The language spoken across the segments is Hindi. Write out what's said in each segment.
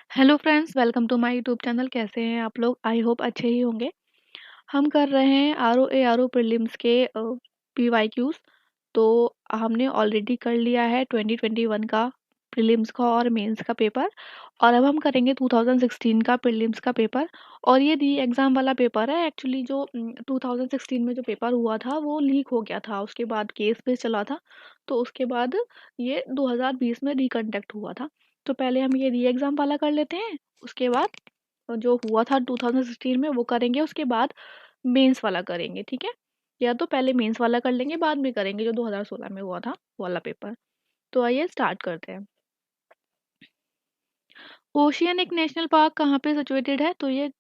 Hello friends, welcome to my YouTube channel. कैसे हैं आप लोग? आई होप अच्छे ही होंगे। हम कर रहे हैं आर ओ प्रीलिम्स के पीवाईक्यूज। तो हमने ऑलरेडी कर लिया है 2021 का प्रीलिम्स का और मेंस का पेपर, और अब हम करेंगे 2016 का प्रीलिम्स का पेपर। और ये री एग्ज़ाम वाला पेपर है। एक्चुअली जो 2016 में जो पेपर हुआ था वो लीक हो गया था, उसके बाद केस पे चला था। तो उसके बाद ये 2020 में रिकंडक्ट हुआ था। तो पहले हम ये री एग्ज़ाम वाला कर लेते हैं, उसके बाद जो हुआ था 2016 में वो करेंगे, उसके बाद मेंस वाला करेंगे, ठीक है? या तो पहले मेंस वाला कर लेंगे, बाद में करेंगे जो 2016 में हुआ था वो वाला पेपर। तो आइए स्टार्ट करते हैं। ओशियन एक नेशनल पार्क कहाँ पे सिचुएटेड है? तो ये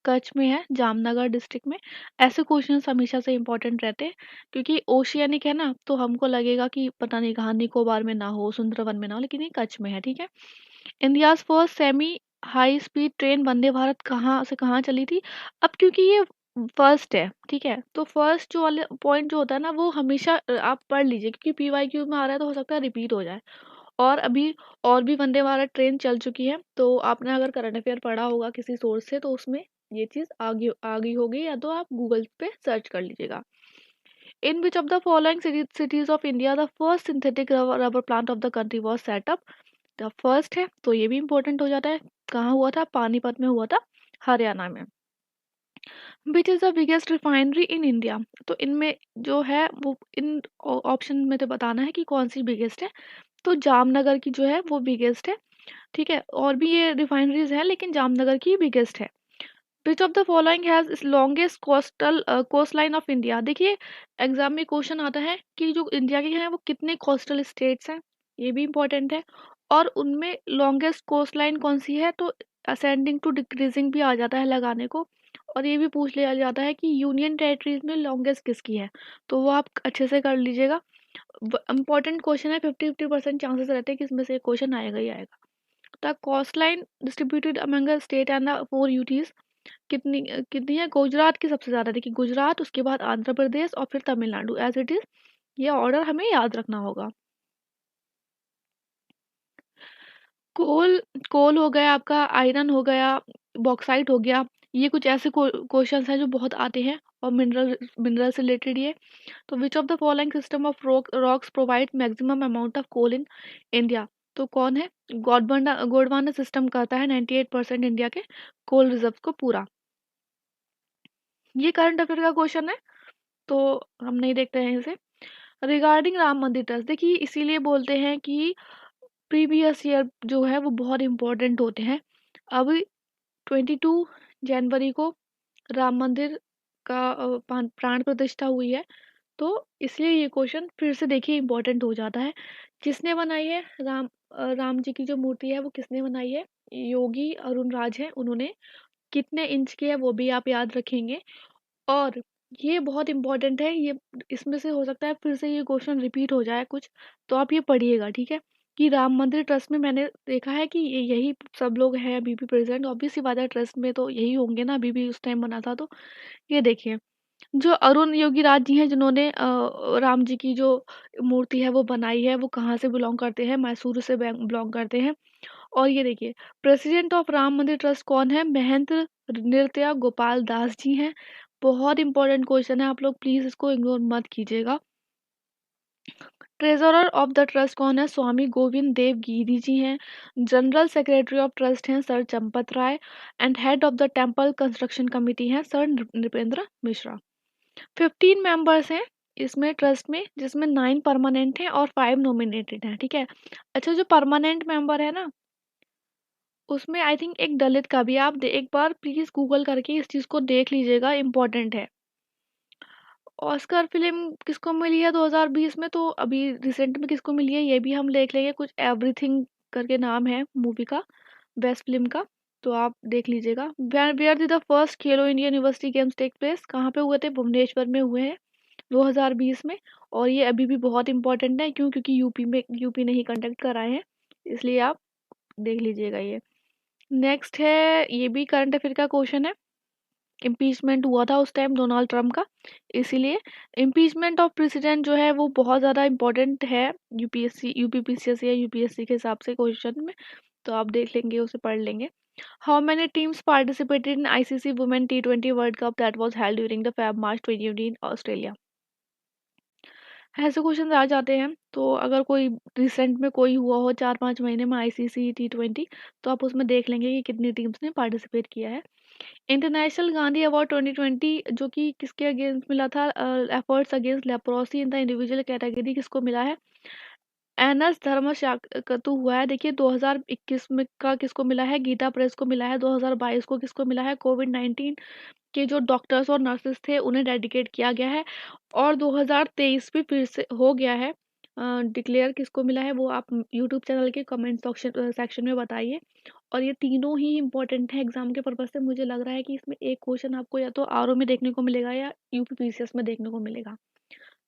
कच्छ में है, जामनगर डिस्ट्रिक्ट में। ऐसे क्वेश्चंस हमेशा से इम्पोर्टेंट रहते हैं, क्योंकि ओशियनिक है ना, तो हमको लगेगा कि पता नहीं कहाँ निकोबार में ना हो, सुंदरवन में ना हो, लेकिन ये कच्छ में है, ठीक है? India's first semi high speed train Vande Bharat कहाँ से कहाँ चली थी? अब क्योंकि ये फर्स्ट है, ठीक है? तो फर्स्ट जो वाले पॉइंट जो होता है ना, वो हमेशा आप पढ़ लीजिए, क्योंकि पीवाईक्यू में आ रहा है तो हो सकता है रिपीट हो जाए। और अभी और भी वंदे भारत ट्रेन चल चुकी है, तो आपने अगर करंट अफेयर पढ़ा होगा किसी सोर्स से तो उसमें ये चीज़ आ गई होगी, या तो आप गूगल पे सर्च कर लीजिएगा। In which of the following cities of India the first synthetic rubber plant of the country was set up? The first है तो ये भी इम्पोर्टेंट हो जाता है। कहाँ हुआ था? पानीपत में हुआ था, हरियाणा में। Which is the biggest refinery in India? तो इनमें जो है वो इन ऑप्शन में तो बताना है कि कौन सी बिगेस्ट है। तो जामनगर की जो है वो बिगेस्ट है, ठीक है? और भी ये रिफाइनरीज हैं, लेकिन जामनगर की बिगेस्ट है। Which of the following has longest coastal coast line of India? देखिए, एग्जाम में क्वेश्चन आता है कि जो इंडिया के हैं वो कितने कोस्टल स्टेट्स हैं, ये भी इंपॉर्टेंट है। और उनमें लॉन्गेस्ट कोस्ट लाइन कौन सी है? तो असेंडिंग टू डिक्रीजिंग भी आ जाता है लगाने को। और ये भी पूछ लिया जाता है कि यूनियन टेरिटरीज में लॉन्गेस्ट किसकी है, तो वो आप अच्छे से कर लीजिएगा। इम्पॉर्टेंट क्वेश्चन है, 50-50% चांसेस रहते हैं कि इसमें से क्वेश्चन आएगा ही आएगा। The cost line distributed among the state and the four UTs कितनी है? गुजरात की सबसे ज़्यादा। देखिए, गुजरात, उसके बाद आंध्र प्रदेश और फिर तमिलनाडु, एज इट इज़। ये ऑर्डर हमें याद रखना होगा। कोल कोल हो गया आपका, आयरन हो गया, बॉक्साइट हो गया। ये कुछ ऐसे क्वेश्चंस हैं जो बहुत आते हैं, और मिनरल मिनरल से रिलेटेड ये। तो which of the following system of rocks provide maximum amount of coal in India? तो कौन है? गोंडवाना सिस्टम करता है 98% इंडिया के कोल रिजर्व को पूरा। ये करंट अफेयर का क्वेश्चन है, तो हम नहीं देखते हैं इसे। रिगार्डिंग राम मंदिर ट्रस्ट, देखिए इसीलिए बोलते हैं कि प्रीवियस ईयर जो है वो बहुत इंपॉर्टेंट होते हैं। अब 22 जनवरी को राम मंदिर का प्राण प्रतिष्ठा हुई है, तो इसलिए ये क्वेश्चन फिर से देखिए इम्पोर्टेंट हो जाता है। किसने बनाई है राम जी की जो मूर्ति है वो किसने बनाई है? योगी अरुण राज है उन्होंने। कितने इंच की है वो भी आप याद रखेंगे। और ये बहुत इम्पोर्टेंट है, ये इसमें से हो सकता है फिर से ये क्वेश्चन रिपीट हो जाए कुछ, तो आप ये पढ़िएगा, ठीक है? कि राम मंदिर ट्रस्ट में मैंने देखा है कि यही सब लोग हैं अभी भी प्रेजेंट। ऑब्वियस सी बात है, ट्रस्ट में तो यही होंगे ना, अभी भी उस टाइम बना था। तो ये देखिए, जो अरुण योगीराज जी हैं जिन्होंने राम जी की जो मूर्ति है वो बनाई है, वो कहाँ से बिलोंग करते हैं? मैसूर से बिलोंग करते हैं। और ये देखिए, प्रेसिडेंट ऑफ राम मंदिर ट्रस्ट कौन है? महंत नृत्या गोपाल दास जी हैं। बहुत इंपॉर्टेंट क्वेश्चन है, आप लोग प्लीज इसको इग्नोर मत कीजिएगा। ट्रेजरर ऑफ द ट्रस्ट कौन है? स्वामी गोविंद देव गिरी जी हैं। जनरल सेक्रेटरी ऑफ ट्रस्ट हैं sir Champat Rai. And head of the temple construction committee हैं सर नृपेंद्र मिश्रा। 15 मेंबर्स हैं इसमें ट्रस्ट में, जिसमें 9 परमानेंट हैं और 5 नॉमिनेटेड हैं, ठीक है? अच्छा, जो परमानेंट मेंबर है ना, उसमें आई थिंक एक दलित का भी। आप एक बार प्लीज गूगल करके इस चीज को देख लीजिएगा, इम्पोर्टेंट है। ऑस्कर फिल्म किसको मिली है 2020 में? तो अभी रिसेंट में किसको मिली है ये भी हम देख लेंगे। कुछ एवरीथिंग करके नाम है मूवी का, बेस्ट फिल्म का। तो आप देख लीजिएगा। Where the first Khelo India university games take place? कहाँ पे हुए थे? भुवनेश्वर में हुए हैं 2020 में। और ये अभी भी बहुत इंपॉर्टेंट है, क्यों? क्योंकि यूपी ने ही कंडक्ट कराए हैं, इसलिए आप देख लीजिएगा ये। नेक्स्ट है, ये भी करंट अफेयर का क्वेश्चन है। इम्पीचमेंट हुआ था उस टाइम डोनाल्ड ट्रम्प का, इसीलिए इम्पीचमेंट ऑफ प्रेसिडेंट जो है वो बहुत ज़्यादा इंपॉर्टेंट है यूपीएससी यूपीपीसीएस या यूपीएससी के हिसाब से क्वेश्चन में। तो आप देख लेंगे, उसे पढ़ लेंगे। How many teams participated in ICC women T20 world cup that was held during the Feb March 2018 Australia. ऐसे क्वेश्चन आ जाते हैं, तो अगर कोई रिसेंट में कोई हुआ हो 4-5 महीने में आईसीसी T20, तो आप उसमें देख लेंगे कि कितनी टीम्स ने पार्टिसिपेट किया है। इंटरनेशनल गांधी अवार्ड 2020 जो कि किसके अगेंस्ट मिला था, efforts against leprosy in the individual category, किसको मिला है? एनएस धर्मशाकतु हुआ है। देखिए 2021 में का किसको मिला है? गीता प्रेस को मिला है। 2022 को किसको मिला है? कोविड-19 के जो डॉक्टर्स और नर्सेस थे उन्हें डेडिकेट किया गया है। और 2023 भी फिर से हो गया है डिक्लेयर। किसको मिला है वो आप यूट्यूब चैनल के कमेंट सेक्शन में बताइए। और ये तीनों ही इम्पोर्टेंट हैं एग्जाम के पर्पज से। मुझे लग रहा है कि इसमें एक क्वेश्चन आपको या तो आरओ में देखने को मिलेगा या यूपीपीसीएस में देखने को मिलेगा।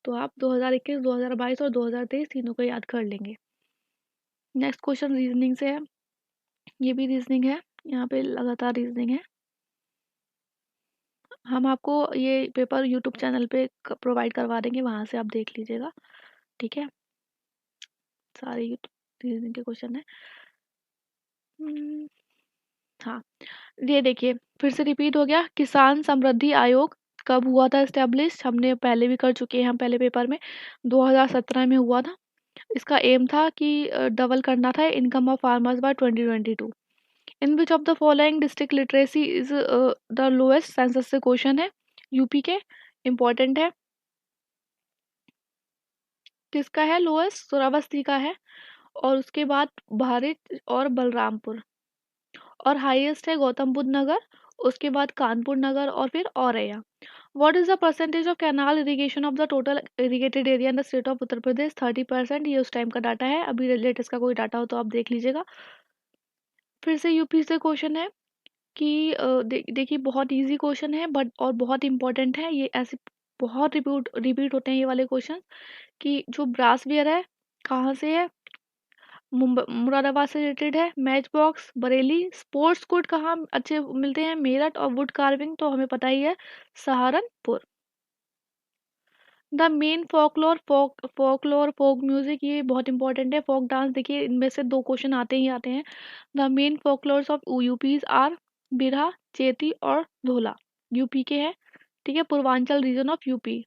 तो आप 2021, 2022 और 2023 तीनों को याद कर लेंगे। नेक्स्ट क्वेश्चन रीजनिंग से है। ये भी रीजनिंग है, यहाँ पे लगातार रीजनिंग है। हम आपको ये पेपर यूट्यूब चैनल पे प्रोवाइड करवा देंगे, वहाँ से आप देख लीजिएगा, ठीक है। सारे यूट्यूब रीजनिंग के क्वेश्चन है। हाँ, ये देखिए फिर से रिपीट हो गया। किसान समृद्धि आयोग कब हुआ था एस्टेब्लिश? हमने पहले भी कर चुके हैं, हम पहले पेपर में 2017 में हुआ था। इसका एम था कि डबल करना था income of farmers bye 2022। In which of the following district literacy is the lowest? Census से क्वेश्चन है, यूपी के, इम्पोर्टेंट है। किसका है लोएस्ट? श्रावस्ती का है। और उसके बाद भारत और बलरामपुर। और हाईएस्ट है गौतम बुद्ध नगर, उसके बाद कानपुर नगर और फिर Auraiya. What is the percentage of canal irrigation of the total irrigated area in the state of Uttar Pradesh? 30%। ये उस टाइम का डाटा है, अभी लेटेस्ट का कोई डाटा हो तो आप देख लीजिएगा। फिर से यूपी से क्वेश्चन है कि देखिए बहुत इजी क्वेश्चन है बट और बहुत इंपॉर्टेंट है। ये ऐसे बहुत रिपीट होते हैं ये वाले क्वेश्चन। कि जो ब्रासवेयर है कहाँ से है? मुरादाबाद से रिलेटेड है। Match box Bareilly. Sports code कहाँ अच्छे मिलते हैं? मेरठ। और वुड कार्विंग तो हमें पता ही है, Saharanpur. The main folk music, ये बहुत इंपॉर्टेंट है। फोक डांस, देखिए इनमें से दो क्वेश्चन आते ही आते हैं। The main folklores of UP's are Birha, Cheti और ढोला। यूपी के हैं, ठीक है, Purvanchal region of UP.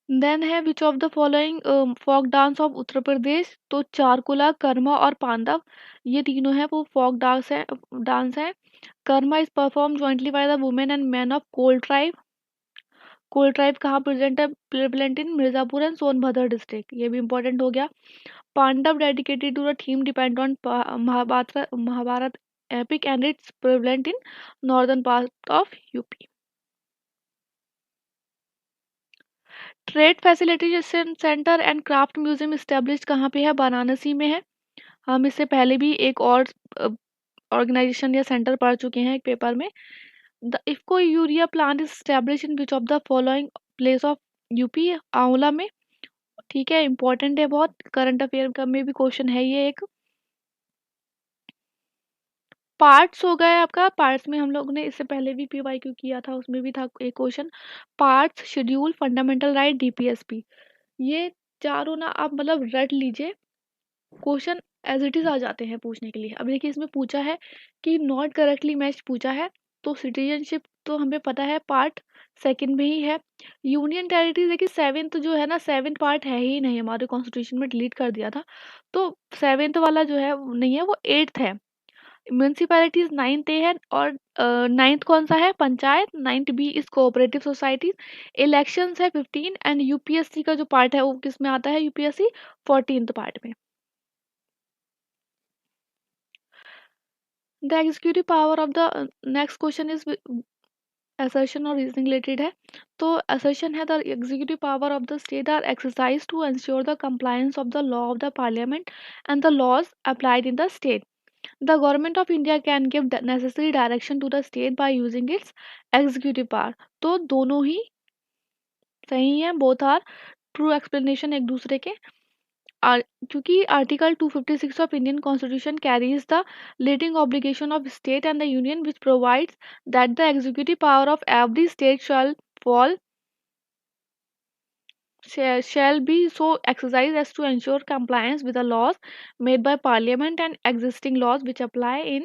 Then है which of the following folk dance of Uttar Pradesh? तो चारकुला, कर्मा और पांडव, ये तीनों है वो फोक डांस है। Karma is perform jointly by the women and man of Kol tribe. Kol tribe कहाँ प्रेजेंट है? Prevalent in Mirzapur and Sonbhadra district, ये भी इंपॉर्टेंट हो गया। Pandav dedicated to the theme depend on Mahabharat epic and its prevalent in northern part of UP. Trade facilitation centre and craft museum establish कहाँ पे है? वाराणसी में है। हम इससे पहले भी एक और ऑर्गेनाइजेशन या सेंटर पढ़ चुके हैं एक पेपर में। The IFFCO urea plant is establish in which of the following place of UP? आंवला में, ठीक है, इंपॉर्टेंट है बहुत। करंट अफेयर का में भी क्वेश्चन है ये एक। पार्ट्स हो गए आपका। पार्ट्स में हम लोग ने इससे पहले भी पीवाईक्यू किया था, उसमें भी था एक question. Parts, schedule, fundamental right, DPSP, ये चारों ना आप मतलब रट लीजिए। क्वेश्चन एज इट इज आ जाते हैं पूछने के लिए। अब देखिए इसमें पूछा है कि नॉट करेक्टली मैच पूछा है, तो सिटीजनशिप तो हमें पता है पार्ट सेकंड में ही है। यूनियन टेरिटरी देखिए सेवेंथ जो है ना, सेवेंथ पार्ट है ही नहीं, हमारे कॉन्स्टिट्यूशन में डिलीट कर दिया था। तो सेवेंथ वाला जो है वो नहीं है, वो एट्थ है। म्यूनसिपैलिटीज नाइन्थ ए है। और नाइन्थ कौन सा है? Panchayat. Ninth b is cooperative societies. Elections है 15 एंड यूपीएससी का जो पार्ट है वो किस में आता है? यूपीएससी 14th पार्ट में। The executive power of the next question is assertion और रीजनिंग रिलेटेड है। तो असर्शन है the executive power of the state are exercise to ensure the compliance of the law of the parliament and the laws applied in the state. The government of India can give the necessary direction to the state by using its executive power। तो दोनों ही सही हैं, बोथ आर ट्रू एक्सप्लेनेशन एक दूसरे के। क्योंकि article 256 of Indian constitution carries the leading obligation of state and the union which provides that the executive power of every state shall fall shall be so exercised as to ensure compliance with the laws made by parliament and existing laws which apply in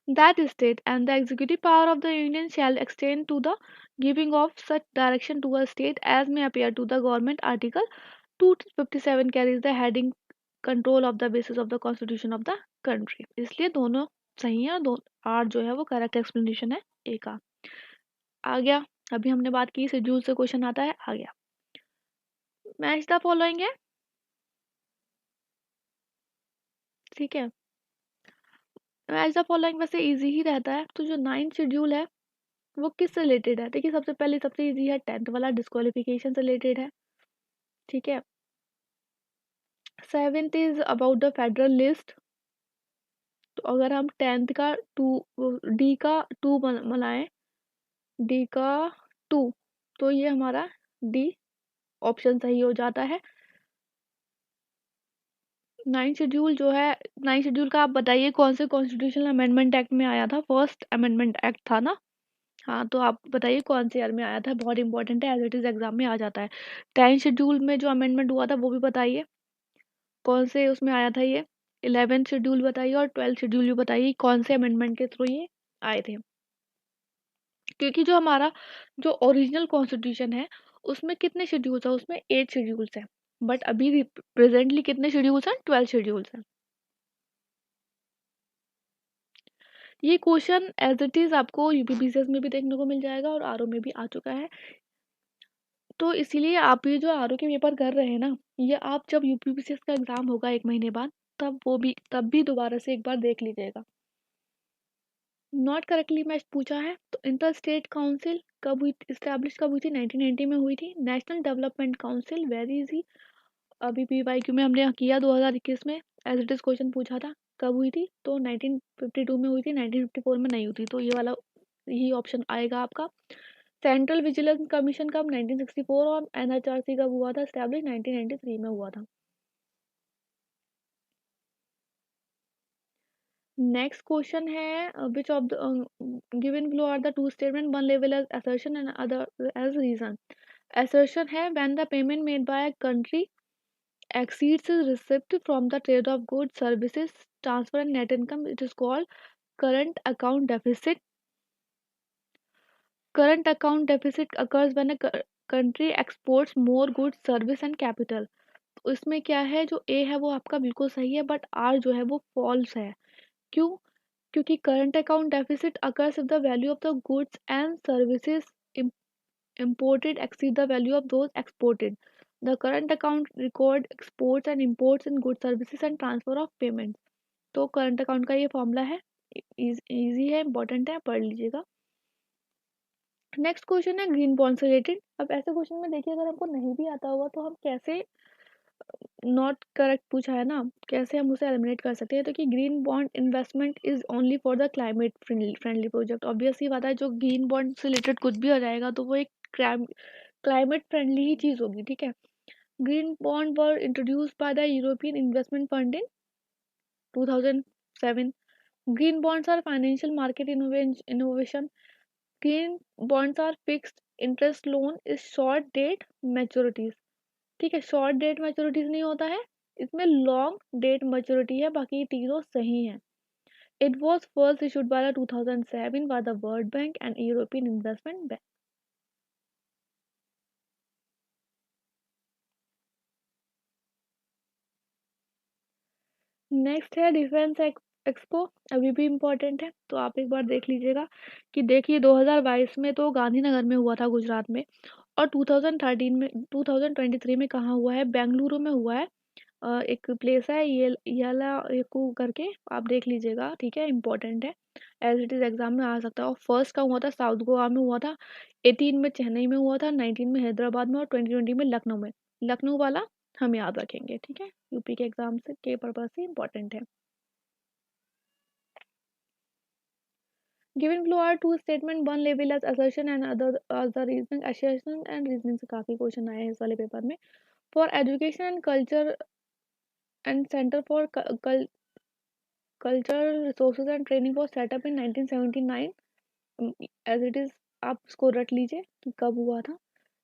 that state, and the executive power of the union shall extend to the giving of such direction to a state as may appear to the government. Article 257 carries the heading control of the basis of the constitution of the country. इसलिए दोनों सही है, दो आर जो है वो करेक्ट एक्सप्लेनेशन है ए का। आ गया, अभी हमने बात की शेड्यूल से क्वेश्चन आता है, आ गया। मैच द फॉलोइंग है, ठीक है। मैच द फॉलोइंग वैसे इजी ही रहता है, तो जो 9th शेड्यूल है वो किससे रिलेटेड है? देखिए सबसे पहले सबसे इजी है 10th वाला, डिस्क्वालिफिकेशन से रिलेटेड है, ठीक है। 7th is about the federal list, तो अगर हम 10th का डी का 2 बनाएं, डी का 2, तो ये हमारा डी ऑप्शन सही हो जाता है। 9 शेड्यूल जो है, 9 शेड्यूल का आप बताइए कौन से कॉन्स्टिट्यूशनल अमेंडमेंट एक्ट में आया था? फर्स्ट अमेंडमेंट एक्ट था ना? हाँ, तो आप बताइए कौन से ईयर में आया था? बहुत इंपॉर्टेंट है, एज इट इज एग्जाम में आ जाता है। 10 शेड्यूल में जो अमेंडमेंट हुआ था वो भी बताइए कौन से उसमें आया था ये। 11th शेड्यूल बताइए और 12th शेड्यूल भी बताइए कौन से अमेंडमेंट के थ्रू ये आए थे। क्योंकि जो हमारा जो ओरिजिनल कॉन्स्टिट्यूशन है उसमें कितने शेड्यूल्स है? उसमें 8 शेड्यूल्स हैं, बट अभी प्रेजेंटली कितने शेड्यूल्स हैं? 12 शेड्यूल्स हैं। ये क्वेश्चन एज इट इज आपको यूपीपीसीएस में भी देखने को मिल जाएगा और आरओ में भी आ चुका है, तो इसीलिए आप ये जो आरओ के पेपर कर रहे हैं ना, ये आप जब यूपीपीसीएस का एग्जाम होगा 1 महीने बाद, तब भी दोबारा से एक बार देख लीजिएगा। नॉट करेक्टली मैच पूछा है, तो इंटर स्टेट काउंसिल कब हुई, इस्टेब्लिश कब हुई थी? 1990 में हुई थी। National development council very easy, अभी पीवाईक्यू में हमने किया 2021 में, एज इट इज क्वेश्चन पूछा था कब हुई थी, तो 1952 में हुई थी, 1954 में नहीं हुई थी, तो ये वाला यही ऑप्शन आएगा आपका। सेंट्रल विजिलेंस कमीशन कब? 1964, और एनएचआरसी कब हुआ था स्टैब्लिश? 1993 में हुआ था। नेक्स्ट क्वेश्चन है which of the given below are the two statement, one level as assertion and other as reason. assertion है when the payment made by a country exceeds its receipt from the trade of goods, services, transfer and net income, it is called current account deficit. Current account deficit occurs when a country exports more goods, service and capital. तो इसमें क्या है, जो ए है वो आपका बिल्कुल सही है, बट आर जो है वो फॉल्स है। क्यों? क्योंकि current account deficit occurs if the value of the goods and services imported exceed the value of those exported. The current account record exports and imports in goods, services and transfer of payment. तो करंट अकाउंट का ये फॉर्मूला है, इजी है, इंपॉर्टेंट है, पढ़ लीजिएगा। नेक्स्ट क्वेश्चन है ग्रीन बॉन्ड से रिलेटेड। अब ऐसे क्वेश्चन में देखिए अगर हमको नहीं भी आता होगा तो हम कैसे, नॉट करेक्ट पूछा है ना, कैसे हम उसे एलिमिनेट कर सकते हैं? तो कि green bond investment is only for the climate friendly project. Obvious ही बात है, जो ग्रीन बॉन्ड से रिलेटेड कुछ भी हो जाएगा तो वो एक क्लाइमेट फ्रेंडली ही चीज होगी, ठीक है। Green bond were introduced by the European investment fund in 2007। Green bonds are financial market innovation. Green bonds are fixed interest loan is short date maturities, ठीक है। शॉर्ट डेट मैच्योरिटीज नहीं होता है, इसमें लॉन्ग डेट मैच्योरिटी है, बाकी तीनों सही हैं। It was first issued by 2007 by the world bank and European investment bank. Next है डिफेंस एक्सपो, अभी भी इम्पोर्टेंट है, तो आप एक बार देख लीजिएगा कि देखिए 2022 में तो गांधीनगर में हुआ था गुजरात में, और 2013 में 2023 में कहाँ हुआ है? बेंगलुरु में हुआ है। एक प्लेस है ये येलायकू करके, आप देख लीजिएगा, ठीक है, इंपॉर्टेंट है, एज इट इज एग्जाम में आ सकता है। और फर्स्ट का हुआ था साउथ गोवा में हुआ था, 18 में चेन्नई में हुआ था, 19 में हैदराबाद में और 2020 में लखनऊ में। लखनऊ वाला हम याद रखेंगे, ठीक है, यूपी के एग्जाम से के पर्पज से इंपॉर्टेंट है। Given below are two statement, one label as assertion and other as the reasoning। assertion and reasoning से काफी क्वेश्चन आए हैं इस वाले पेपर में। For education and culture and centre for cultural resources and training for setup in 1979। As it is आप इसको रट लीजिए कि कब हुआ था।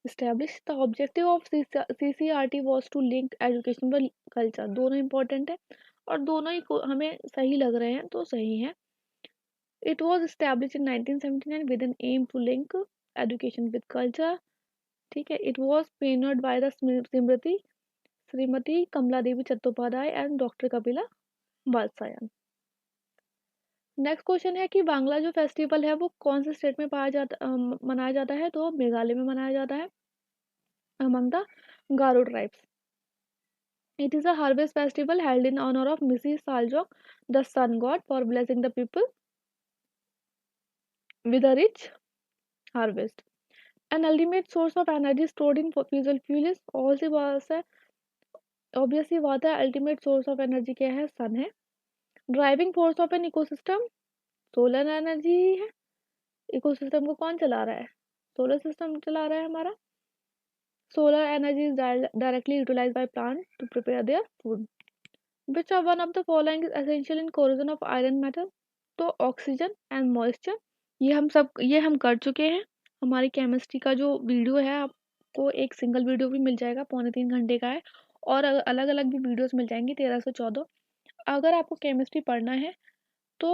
Establish the objective of CCRT was to link education with culture. दोनों important है और दोनों ही हमें सही लग रहे हैं तो सही है. It was established in 1979 with an aim to link education with culture. ठीक है. It was pioneered by the Shrimati Kamala Devi Chattopadhyay and doctor Kapila Vatsyayan. Next question है कि बांग्ला जो फेस्टिवल है वो कौन से स्टेट में मनाया जाता है, तो मेघालय में मनाया जाता है among the Garo tribes. It is a harvest festival held in honor of Mrs. Saljok, the sun god, for blessing the people with a rich harvest. An ultimate source of energy stored in fossil fuel is also was है. Obviously बात है ultimate source of energy क्या है, sun है. Driving force of an ecosystem solar energy ही है. Ecosystem को कौन चला रहा है, solar system चला रहा है हमारा. Solar energy is directly utilized by plants to prepare their food. Which of one of the following is essential in corrosion of iron metal? तो ऑक्सीजन एंड मॉइस्चर. ये हम कर चुके हैं. हमारी केमिस्ट्री का जो वीडियो है आपको एक सिंगल वीडियो भी मिल जाएगा, 3.25 घंटे का है, और अलग अलग भी वीडियोस मिल जाएंगी 13 से 14. अगर आपको केमिस्ट्री पढ़ना है तो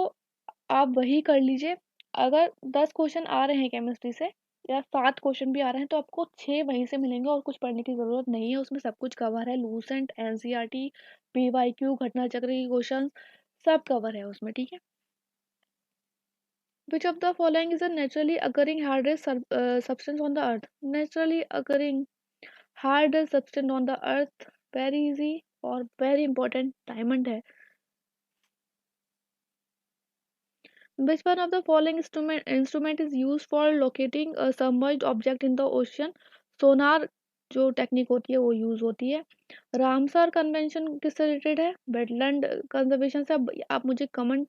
आप वही कर लीजिए. अगर 10 क्वेश्चन आ रहे हैं केमिस्ट्री से या 7 क्वेश्चन भी आ रहे हैं तो आपको 6 वहीं से मिलेंगे और कुछ पढ़ने की ज़रूरत नहीं है. उसमें सब कुछ कवर है, लूसेंट, एनसीईआरटी, पीवाईक्यू, घटना चक्र के क्वेश्चन सब कवर है उसमें. ठीक है. Which of the following is a naturally occurring hardest substance on the earth? Naturally occurring hardest substance on the earth, very easy और very important, diamond है. Which one of the following instrument is used for locating a submerged object in the ocean? सोनार जो टेक्निक होती है वो यूज होती है. रामसर कन्वेंशन किससे रिलेटेड है? वेटलैंड कंजर्वेशन से. अब आप मुझे कमेंट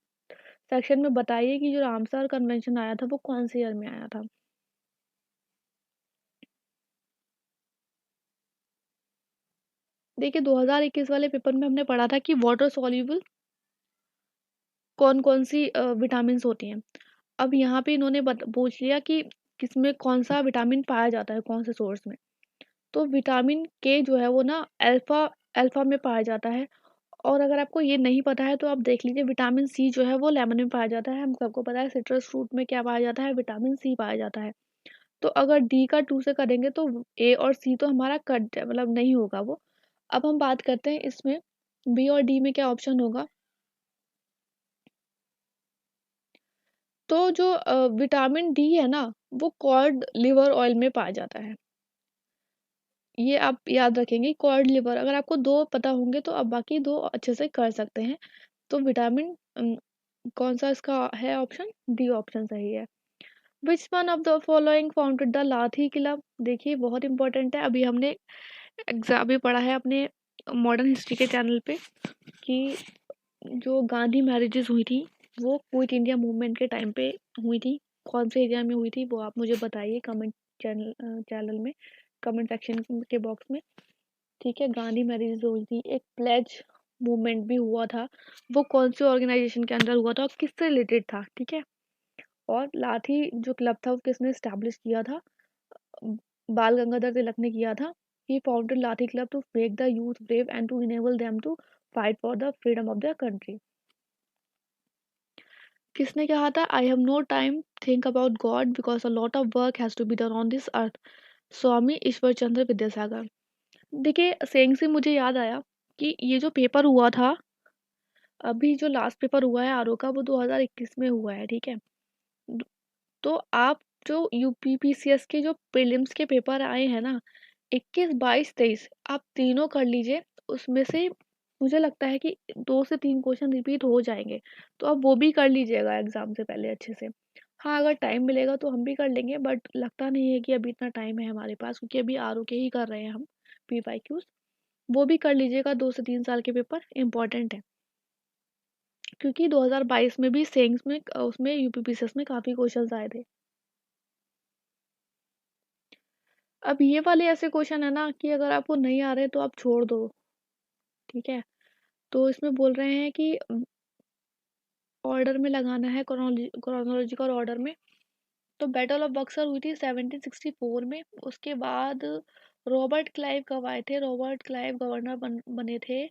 सेक्शन में बताइए कि जो रामसर कन्वेंशन आया था वो कौन से ईयर में आया था. देखिए 2021 वाले पेपर में हमने पढ़ा था कि वाटर सॉल्युबल कौन कौन सी विटामिन होती हैं. अब यहाँ पे इन्होंने पूछ लिया कि किसमें कौन सा विटामिन पाया जाता है, कौन से सोर्स में. तो विटामिन के जो है वो ना अल्फा अल्फा में पाया जाता है. और अगर आपको ये नहीं पता है तो आप देख लीजिए, विटामिन सी जो है वो लेमन में पाया जाता है. हम सबको पता है सिट्रस फ्रूट में क्या पाया जाता है, विटामिन सी पाया जाता है. तो अगर डी का 2 से करेंगे तो ए और सी तो हमारा कट मतलब नहीं होगा वो. अब हम बात करते हैं इसमें बी और डी में क्या ऑप्शन होगा. तो जो विटामिन डी है ना वो कॉड लिवर ऑयल में पाया जाता है. ये आप याद रखेंगे, कॉड लिवर. अगर आपको 2 पता होंगे तो आप बाकी 2 अच्छे से कर सकते हैं. तो विटामिन कौन सा इसका है ऑप्शन, डी ऑप्शन सही है. Which one of the following founded the लाठी क्लब. देखिए बहुत इंपॉर्टेंट है. अभी हमने एग्जाम भी पढ़ा है अपने मॉडर्न हिस्ट्री के चैनल पे कि जो गांधी मैरिजेस हुई थी वो क्विट इंडिया मूवमेंट के टाइम पे हुई थी. कौन से एरिया में हुई थी वो आप मुझे बताइए कमेंट चैनल में, कमेंट सेक्शन के बॉक्स में. ठीक है. गांधी मैरिजेस हुई थी. एक प्लेज मूवमेंट भी हुआ था, वो कौन से ऑर्गेनाइजेशन के अंदर हुआ था और किससे रिलेटेड था. ठीक है. और लाठी जो क्लब था वो किसने स्टैब्लिश किया था, बाल गंगाधर तिलक ने किया था. He founded lathi club to make the youth brave and to enable them to fight for the freedom of the country. किसने कहा था, I have no time think about God because a lot of work has to be done on this earth. Swami Ishwar Chandra Vidyasagar. देखिए सेइंग से मुझे याद आया कि ये जो पेपर हुआ था, अभी जो लास्ट पेपर हुआ है आरओ का वो 2021 में हुआ है. ठीक है. तो आप जो यूपीपीसीएस के जो प्रीलिम्स के पेपर आए हैं ना 21, 22, 23, आप तीनों कर लीजिए. उसमें से मुझे लगता है कि 2 से 3 क्वेश्चन रिपीट हो जाएंगे. तो आप वो भी कर लीजिएगा एग्जाम से पहले अच्छे से. हाँ अगर टाइम मिलेगा तो हम भी कर लेंगे, बट लगता नहीं है कि अभी इतना टाइम है हमारे पास, क्योंकि अभी आरओ के ही कर रहे हैं हम पीवाईक्यूज. वो भी कर लीजिएगा. 2 से 3 साल के पेपर इंपॉर्टेंट है, क्योंकि 2022 में भी सेइंग्स में उसमें यूपीपीसीएस में काफ़ी क्वेश्चंस आए थे. अब ये वाले ऐसे क्वेश्चन है ना कि अगर आपको नहीं आ रहे तो आप छोड़ दो. ठीक है. तो इसमें बोल रहे हैं कि ऑर्डर में लगाना है, क्रोनोलॉजिकल ऑर्डर में. तो बैटल ऑफ बक्सर हुई थी 1764 में। उसके बाद रॉबर्ट क्लाइव कब आए थे? रॉबर्ट क्लाइव गवर्नर बने थे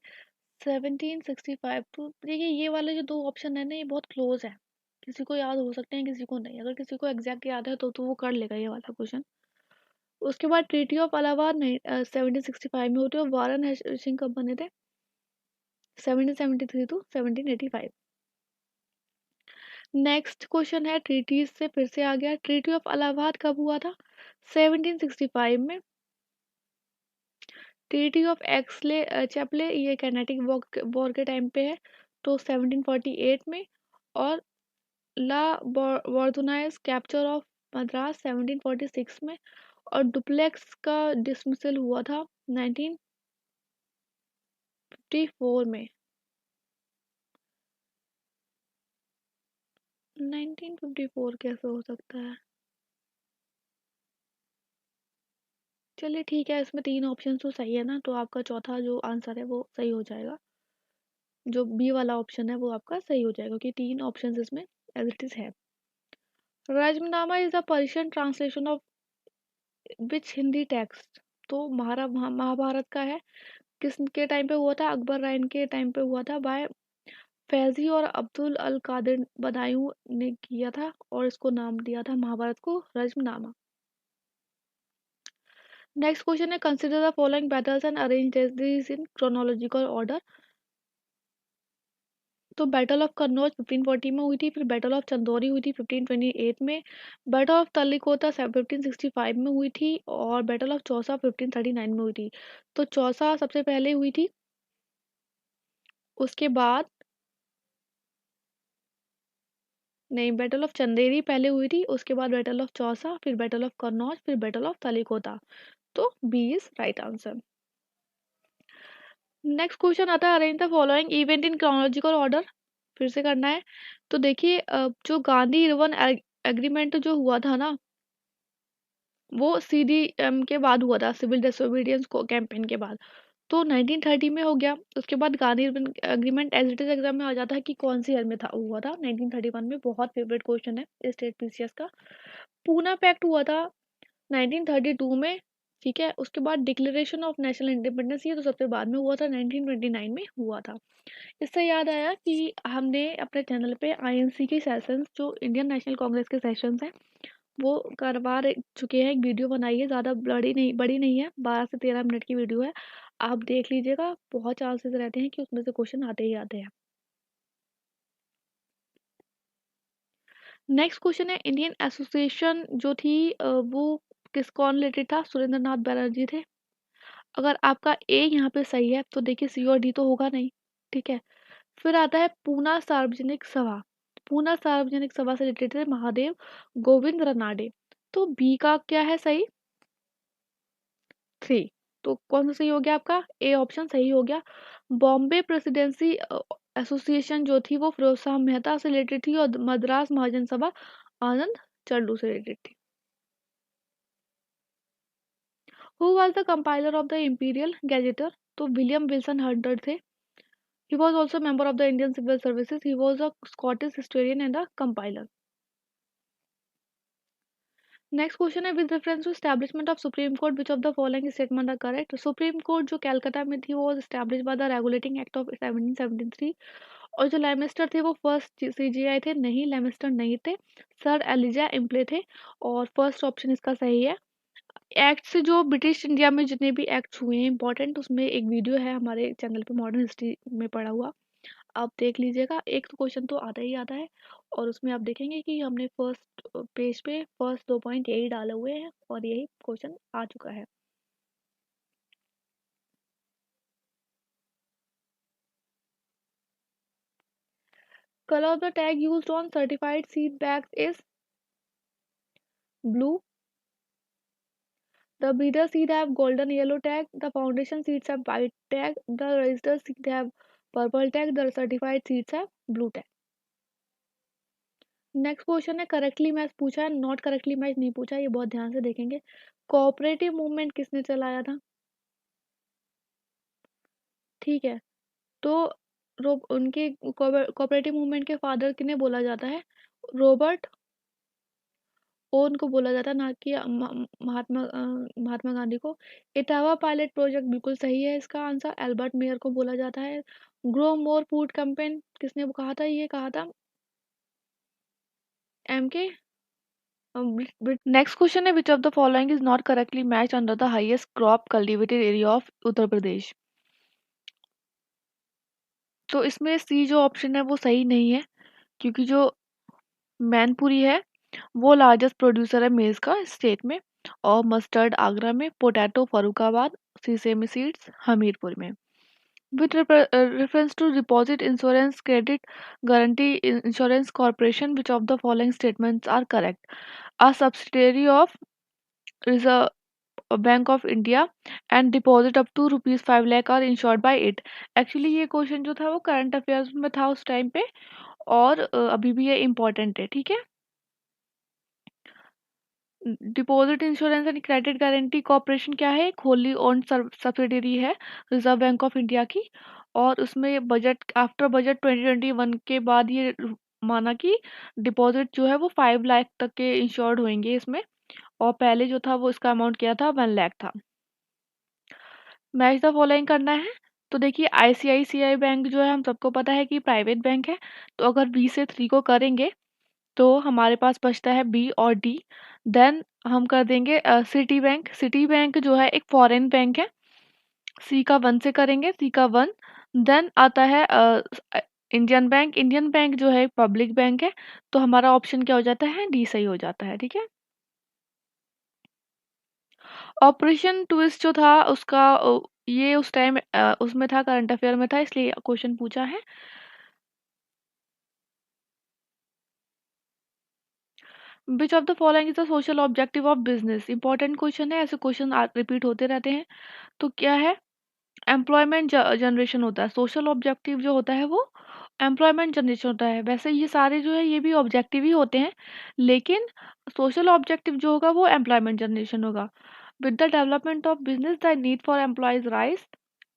1765। तो देखिए ये वाले जो दो ऑप्शन है ना, ये बहुत क्लोज है, किसी को याद हो सकते हैं किसी को नहीं। अगर किसी को एग्जैक्ट याद है तो वो कर लेगा ये वाला क्वेश्चन। उसके बाद ट्रीटी ऑफ अलाहाबाद 1765 में होती है, और वारन हेस्टिंग कब बने थे? 1773 टू 1785। नेक्स्ट क्वेश्चन है ट्रीटीज से फिर से आ गया। ट्रीटी ऑफ इलाहाबाद कब हुआ था? 1765 में। ट्रीटी ऑफ एक्सले चैपले, ये कैनेटिक वॉर के टाइम पे है, तो 1748 में। और ला बॉर्दुनाइज कैप्चर ऑफ मद्रास 1746 में। और डुप्लेक्स का डिसमिसल हुआ था 1954 में। 1954 कैसे हो सकता है? चलिए ठीक है, इसमें तीन ऑप्शन तो सही है ना, तो आपका चौथा जो आंसर है वो सही हो जाएगा। जो बी वाला ऑप्शन है वो आपका सही हो जाएगा, क्योंकि तीन ऑप्शन इसमें एज इट इज है। Razmnama is the Persian translation of which Hindi text? तो महाभारत का है। किसके टाइम पे हुआ था? अकबर रायन के टाइम पे हुआ था, बाय फैजी और अब्दुल अल कादिर बदायूं ने किया था, और इसको नाम दिया था महाभारत को रजमनामा। नेक्स्ट क्वेश्चन है consider the following battles and arrange this in chronological order. तो बैटल ऑफ कन्नौज 1540 में हुई थी, फिर बैटल ऑफ चंदौरी हुई थी 1528 में, बैटल ऑफ तलिकोटा 1565 में हुई थी, और बैटल ऑफ चौसा 1539 में हुई थी। तो चौसा सबसे पहले हुई थी, उसके बाद नहीं, बैटल ऑफ चंदेरी पहले हुई थी, उसके बाद बैटल ऑफ चौसा, फिर बैटल ऑफ कन्नौज, फिर बैटल ऑफ तलिकोटा। तो B is right answer. Next question आता है arrange the following event in chronological order. फिर से करना है। तो देखिए जो गांधी इरविन एग्रीमेंट जो हुआ था ना, वो सीडीएम के बाद हुआ था, सिविल डिसोबीडियंस कैंपेन के बाद। तो 1930 में हो गया। उसके बाद Gandhi Irwin agreement as it is exam में आ जाता है कि कौन सी ईयर में था, हुआ था 1931 में। बहुत फेवरेट क्वेश्चन है स्टेट पीसीएस का। पूना पैक्ट हुआ था 1932 में। ठीक है, उसके बाद डिक्लेरेशन ऑफ नेशनल इंडिपेंडेंस, ये तो सबसे बाद में हुआ था, 1929 में हुआ था। इससे याद आया कि हमने अपने चैनल पे आईएनसी के सेशंस, जो इंडियन नेशनल कांग्रेस के सेशंस हैं, वो चुके हैं। एक वीडियो बनाई है, ज़्यादा बड़ी नहीं है, 12 से 13 मिनट की वीडियो है, आप देख लीजिएगा। बहुत चांसेस रहते हैं कि उसमें से क्वेश्चन आते ही आते हैं। नेक्स्ट क्वेश्चन है इंडियन एसोसिएशन जो थी वो कौन रिलेटेड था? सुरेंद्र नाथ बैनर्जी थे। अगर आपका ए यहाँ पे सही है तो देखिए सी और डी तो होगा नहीं। ठीक है, फिर आता है पूना सार्वजनिक सभा। पूना सार्वजनिक सभा से रिलेटेड थे महादेव गोविंद रनाडे। तो बी का क्या है सही? 3। तो कौन सा सही हो गया आपका? ए ऑप्शन सही हो गया। बॉम्बे प्रेसिडेंसी एसोसिएशन जो थी वो फिरोज शाह मेहता से रिलेटेड थी, और मद्रास महाजन सभा आनंद चंडू से रिलेटेड थी। Who was the compiler of the Imperial Gazetteer? तो विलियम विल्सन हंटर थे। He was also member of the Indian Civil Services. He was a Scottish historian and a compiler. Next question है with reference to establishment of Supreme Court which of the following statement are correct? Supreme Court जो कलकत्ता में थी वो was establish by the Regulating Act of 1773। और जो लेमिस्टर थे वो फर्स्ट सीजीआई थे? नहीं, लेमिस्टर नहीं थे, सर एलिजा इम्पले थे। और फर्स्ट ऑप्शन इसका सही है। एक्ट से जो ब्रिटिश इंडिया में जितने भी एक्ट्स हुए हैं इंपॉर्टेंट, उसमें एक वीडियो है हमारे चैनल पे मॉडर्न हिस्ट्री में पढ़ा हुआ, आप देख लीजिएगा। एक तो क्वेश्चन तो आता ही आता है, और उसमें आप देखेंगे कि हमने फर्स्ट पेज पे फर्स्ट 2 पॉइंट यही डाले हुए हैं, और यही क्वेश्चन आ चुका है। Colour of the tag used on certified seed bags is blue. The breeder seed have golden yellow tag. The foundation seeds have white tag. The registered seed have purple tag. The certified seeds have blue tag. Next question है करेक्टली मैच पूछा है, नॉट करेक्टली मैच नहीं पूछा, ये बहुत ध्यान से देखेंगे। कोऑपरेटिव मूवमेंट किसने चलाया था? ठीक है, तो उनके कोऑपरेटिव मूवमेंट के फादर किन्हें बोला जाता है? रॉबर्ट ओ उनको बोला जाता है, ना कि महात्मा गांधी को। इटावा पायलट प्रोजेक्ट बिल्कुल सही है इसका आंसर। एल्बर्ट मेयर को बोला जाता है। ग्रो मोर फूड कैंपेन किसने कहा था, ये कहा था एम के। नेक्स्ट क्वेश्चन है, which of the following is not correctly match under the highest crop cultivated area of Uttar Pradesh. तो इसमें सी जो ऑप्शन है वो सही नहीं है, क्योंकि जो मैनपुरी है वो लार्जेस्ट प्रोड्यूसर है मेज का स्टेट में, और मस्टर्ड आगरा में, potato Farrukhabad, sesame seeds Hamirpur में। With reference to deposit insurance credit guarantee insurance corporation, which of the following statements are correct. A subsidiary of reserve bank of India and deposit up to ₹5 lakh are insured by it. Actually ये क्वेश्चन जो था वो करंट अफेयर्स में था उस टाइम पे, और अभी भी ये इम्पोर्टेंट है, ठीक है। Deposit insurance and credit guarantee corporation क्या है, एक होली ओन्ड सब्सिडियरी है रिजर्व बैंक ऑफ इंडिया की। और उसमें बजट आफ्टर बजट 2021 के बाद ये माना कि डिपॉजिट जो है वो 5 लाख तक के इंश्योर्ड होंगे इसमें, और पहले जो था वो इसका अमाउंट क्या था, 1 लाख था। मैच द फॉलोइंग करना है। तो देखिए आईसीआईसीआई बैंक जो है हम सबको पता है कि प्राइवेट बैंक है, तो अगर बी से 3 को करेंगे तो हमारे पास बचता है बी और डी। देन हम कर देंगे सिटी बैंक। सिटी बैंक जो है एक फॉरेन बैंक है। सी का 1 से करेंगे, सी का 1। देन आता है इंडियन बैंक। इंडियन बैंक जो है पब्लिक बैंक है, तो हमारा ऑप्शन क्या हो जाता है, डी सही हो जाता है, ठीक है। ऑपरेशन ट्विस्ट जो था उसका ये उस टाइम उसमें था, करंट अफेयर में था, इसलिए क्वेश्चन पूछा है। Which of the following is the social objective of business. Important question है, ऐसे क्वेश्चन रिपीट होते रहते हैं। तो क्या है, एम्प्लॉयमेंट जनरेशन होता है। सोशल ऑब्जेक्टिव जो होता है वो एम्प्लॉयमेंट जनरेशन होता है। वैसे ये सारे जो है ये भी ऑब्जेक्टिव ही होते हैं, लेकिन सोशल ऑब्जेक्टिव जो होगा वो एम्प्लॉयमेंट जनरेशन होगा। With the development of business the need for employees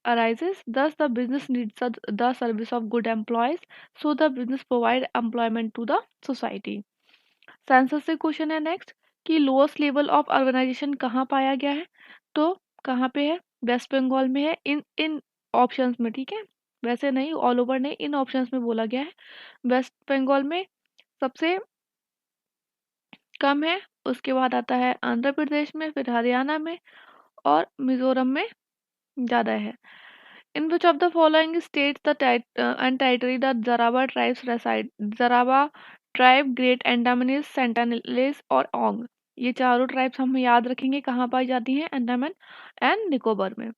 arises, thus the business needs the service of good employees, so the business provide employment to the society। Census से क्वेश्चन है नेक्स्ट, कि लोएस्ट लेवल ऑफ ऑर्गेनाइजेशन कहाँ पाया गया है। तो कहाँ पे है, वेस्ट बंगाल में है, इन इन ऑप्शंस में, ठीक है। वैसे नहीं, ऑल ओवर नहीं, इन ऑप्शंस में बोला गया है। वेस्ट बंगाल में सबसे कम है, उसके बाद आता है आंध्र प्रदेश में, फिर हरियाणा में, और मिजोरम में ज़्यादा है। In which of the following states and territory the Jarava tribes reside? Jarava tribe, Great Andamanese, Sentinelese और ओंग, ये चारों ट्राइब्स हम याद रखेंगे कहाँ पाई जाती हैं, अंडमान एंड निकोबार में।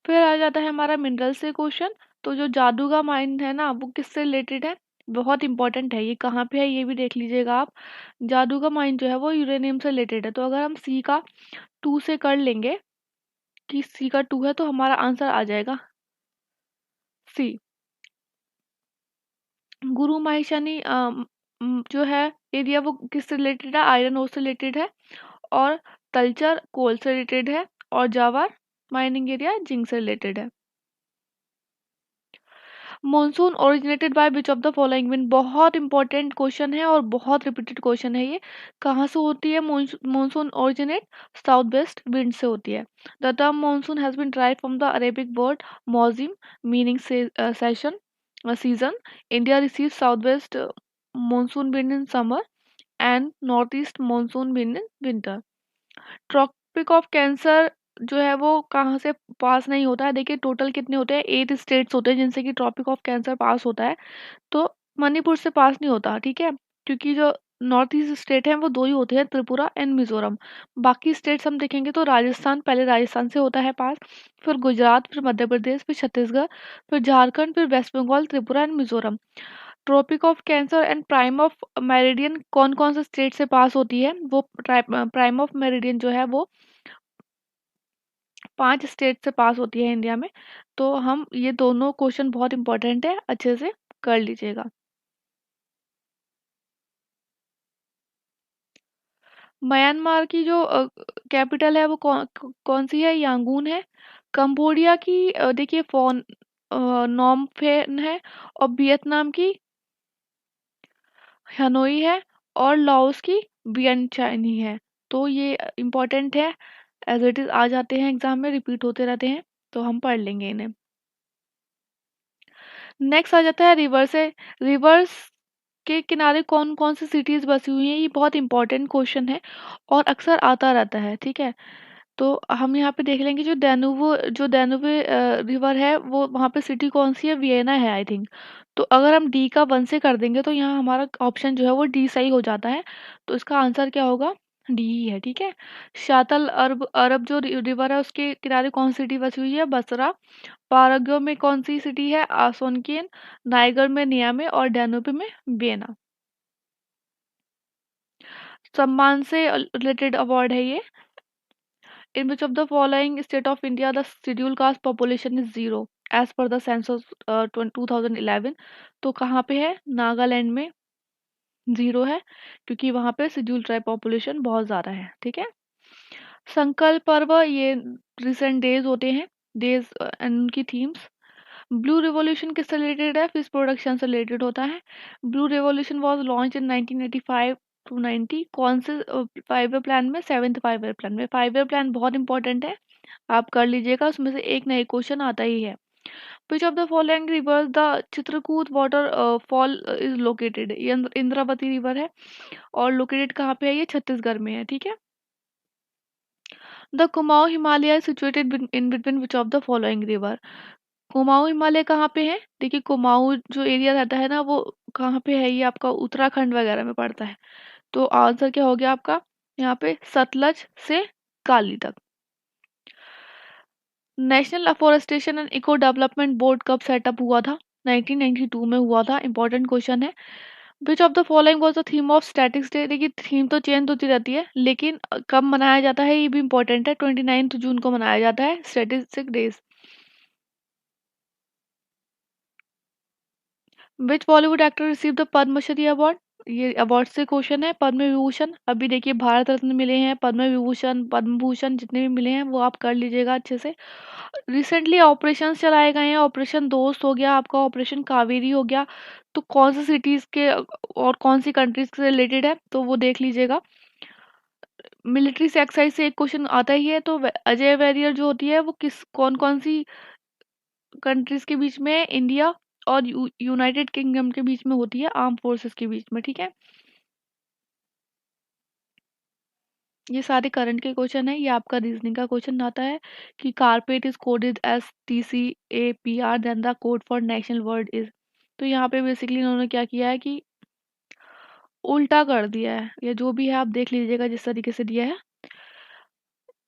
फिर आ जाता है हमारा मिनरल से क्वेश्चन। तो जो जादू का माइन है ना वो किससे रिलेटेड है, बहुत इंपॉर्टेंट है, ये कहाँ पे है ये भी देख लीजिएगा आप। जादू का माइन जो है वो यूरेनियम से रिलेटेड है। तो अगर हम सी का 2 से कर लेंगे, कि सी का 2 है, तो हमारा आंसर आ जाएगा सी। गुरु माहिशानी जो है एरिया वो किससे रिलेटेड है, आयरन ओर से रिलेटेड है, और तलचर कोल से रिलेटेड है, और जावार माइनिंग एरिया जिंक से रिलेटेड है। Monsoon originated by which of the following wind, बहुत इंपॉर्टेंट क्वेश्चन है और बहुत रिपीटेड क्वेश्चन है ये। कहाँ से होती है monsoon originate, south west wind से होती है। The term monsoon has been derived from the Arabic word mausim meaning session season। India receives southwest monsoon wind in summer and northeast monsoon wind in winter। Tropic of cancer जो है वो कहाँ से पास नहीं होता है, देखिए टोटल कितने होते हैं, 8 स्टेट्स होते हैं जिनसे कि ट्रॉपिक ऑफ कैंसर पास होता है। तो मणिपुर से पास नहीं होता, ठीक है, क्योंकि जो नॉर्थ ईस्ट स्टेट हैं वो 2 ही होते हैं, त्रिपुरा एंड मिजोरम। बाकी स्टेट्स हम देखेंगे तो राजस्थान, पहले राजस्थान से होता है पास, फिर गुजरात, फिर मध्य प्रदेश, फिर छत्तीसगढ़, फिर झारखंड, फिर West Bengal, Tripura and Mizoram. Tropic of cancer and prime of meridian कौन कौन से स्टेट से पास होती है, वो प्राइम ऑफ मेरिडियन जो है वो 5 स्टेट से पास होती है इंडिया में। तो हम ये दोनों क्वेश्चन बहुत इंपॉर्टेंट है, अच्छे से कर लीजिएगा। म्यांमार की जो कैपिटल है वो कौन सी है, यांगून है। कंबोडिया की देखिए फोन नॉम फेन है, और वियतनाम की हनोई है, और लाओस की वियनचान ही है। तो ये इम्पोर्टेंट है, एज इट इज आ जाते हैं एग्जाम में, रिपीट होते रहते हैं, तो हम पढ़ लेंगे इन्हें। नेक्स्ट आ जाता है रिवर से। रिवर्स के किनारे कौन कौन सी सिटीज बसी हुई हैं, ये बहुत इंपॉर्टेंट क्वेश्चन है और अक्सर आता रहता है, ठीक है। तो हम यहाँ पे देख लेंगे, जो दैनुबे रिवर है वो वहाँ पे सिटी कौन सी है, वियना है आई थिंक। तो अगर हम डी का 1 से कर देंगे तो यहाँ हमारा ऑप्शन जो है वो डी सही हो जाता है। तो इसका आंसर क्या होगा, डी ही है, ठीक है। शातल अरब अरब जो रिवर है उसके किनारे कौन सी सिटी बसी हुई है, बसरा। पाराग्वे में कौन सी सिटी है, आसोनकिन। नाइगर में नियामे और डैन्यूब में वियना। सम्मान से रिलेटेड अवार्ड है ये। In which of the following state of India the scheduled caste population is zero as per the census 2011? तो कहाँ पे है, नागालैंड में जीरो है, क्योंकि वहाँ पे शेड्यूल ट्राइब पॉपुलेशन बहुत ज़्यादा है, ठीक है। संकल्प पर्व ये रिसेंट डेज होते हैं, डेज एंड उनकी थीम्स। ब्लू रिवॉल्यूशन किससे रिलेटेड है, फिश प्रोडक्शन से रिलेटेड होता है। Blue revolution was launch in 1985 to 90, कौन से 5 ईयर प्लान में, 7th 5 ईयर प्लान में। 5 ईयर प्लान बहुत इंपॉर्टेंट है, आप कर लीजिएगा, उसमें से एक ना एक क्वेश्चन आता ही है। Which of the following rivers the Chitrakoot water fall is located, ये इंद्रावती रिवर है और लोकेटेड कहाँ पे है, ये छत्तीसगढ़ में है, ठीक है। The Kumaon Himalaya situated in between which of the following river. Kumaon Himalaya कहाँ पे है, देखिए कुमाऊं जो एरिया रहता है ना वो कहाँ पे है, ये आपका उत्तराखंड वगैरह में पड़ता है। तो आंसर क्या हो गया आपका यहाँ पे, सतलज से काली तक। National afforestation and eco development board कब सेटअप हुआ था, 1992 में हुआ था, इंपॉर्टेंट क्वेश्चन है। Which of the following was the theme of statics day, देखिए थीम तो चेंज होती रहती है लेकिन कब मनाया जाता है ये भी इंपॉर्टेंट है, 29 जून को मनाया जाता है statistic days. Which Bollywood actor receive the Padmashri award, ये अवार्ड से क्वेश्चन है। पद्म विभूषण, अभी देखिए भारत रत्न मिले हैं, पद्म विभूषण पद्म भूषण जितने भी मिले हैं वो आप कर लीजिएगा अच्छे से। रिसेंटली ऑपरेशन चलाए गए हैं, ऑपरेशन दोस्त हो गया आपका, ऑपरेशन कावेरी हो गया। तो कौन सी सिटीज के और कौन सी कंट्रीज से रिलेटेड है तो वो देख लीजिएगा। मिलिट्री से एक्साइज से एक क्वेश्चन आता ही है, तो अजय वैरियर जो होती है वो किस कौन कौन सी कंट्रीज के बीच में, इंडिया और यूनाइटेड किंगडम के बीच में होती है, आर्म फोर्सेस के बीच में, ठीक है। ये सारे करंट के क्वेश्चन है, ये आपका रीजनिंग का क्वेश्चन आता है कि carpet is coded as TCAPR then the code for national word is. तो यहाँ पे बेसिकली इन्होंने क्या किया है कि उल्टा कर दिया है, या जो भी है आप देख लीजिएगा जिस तरीके से दिया है।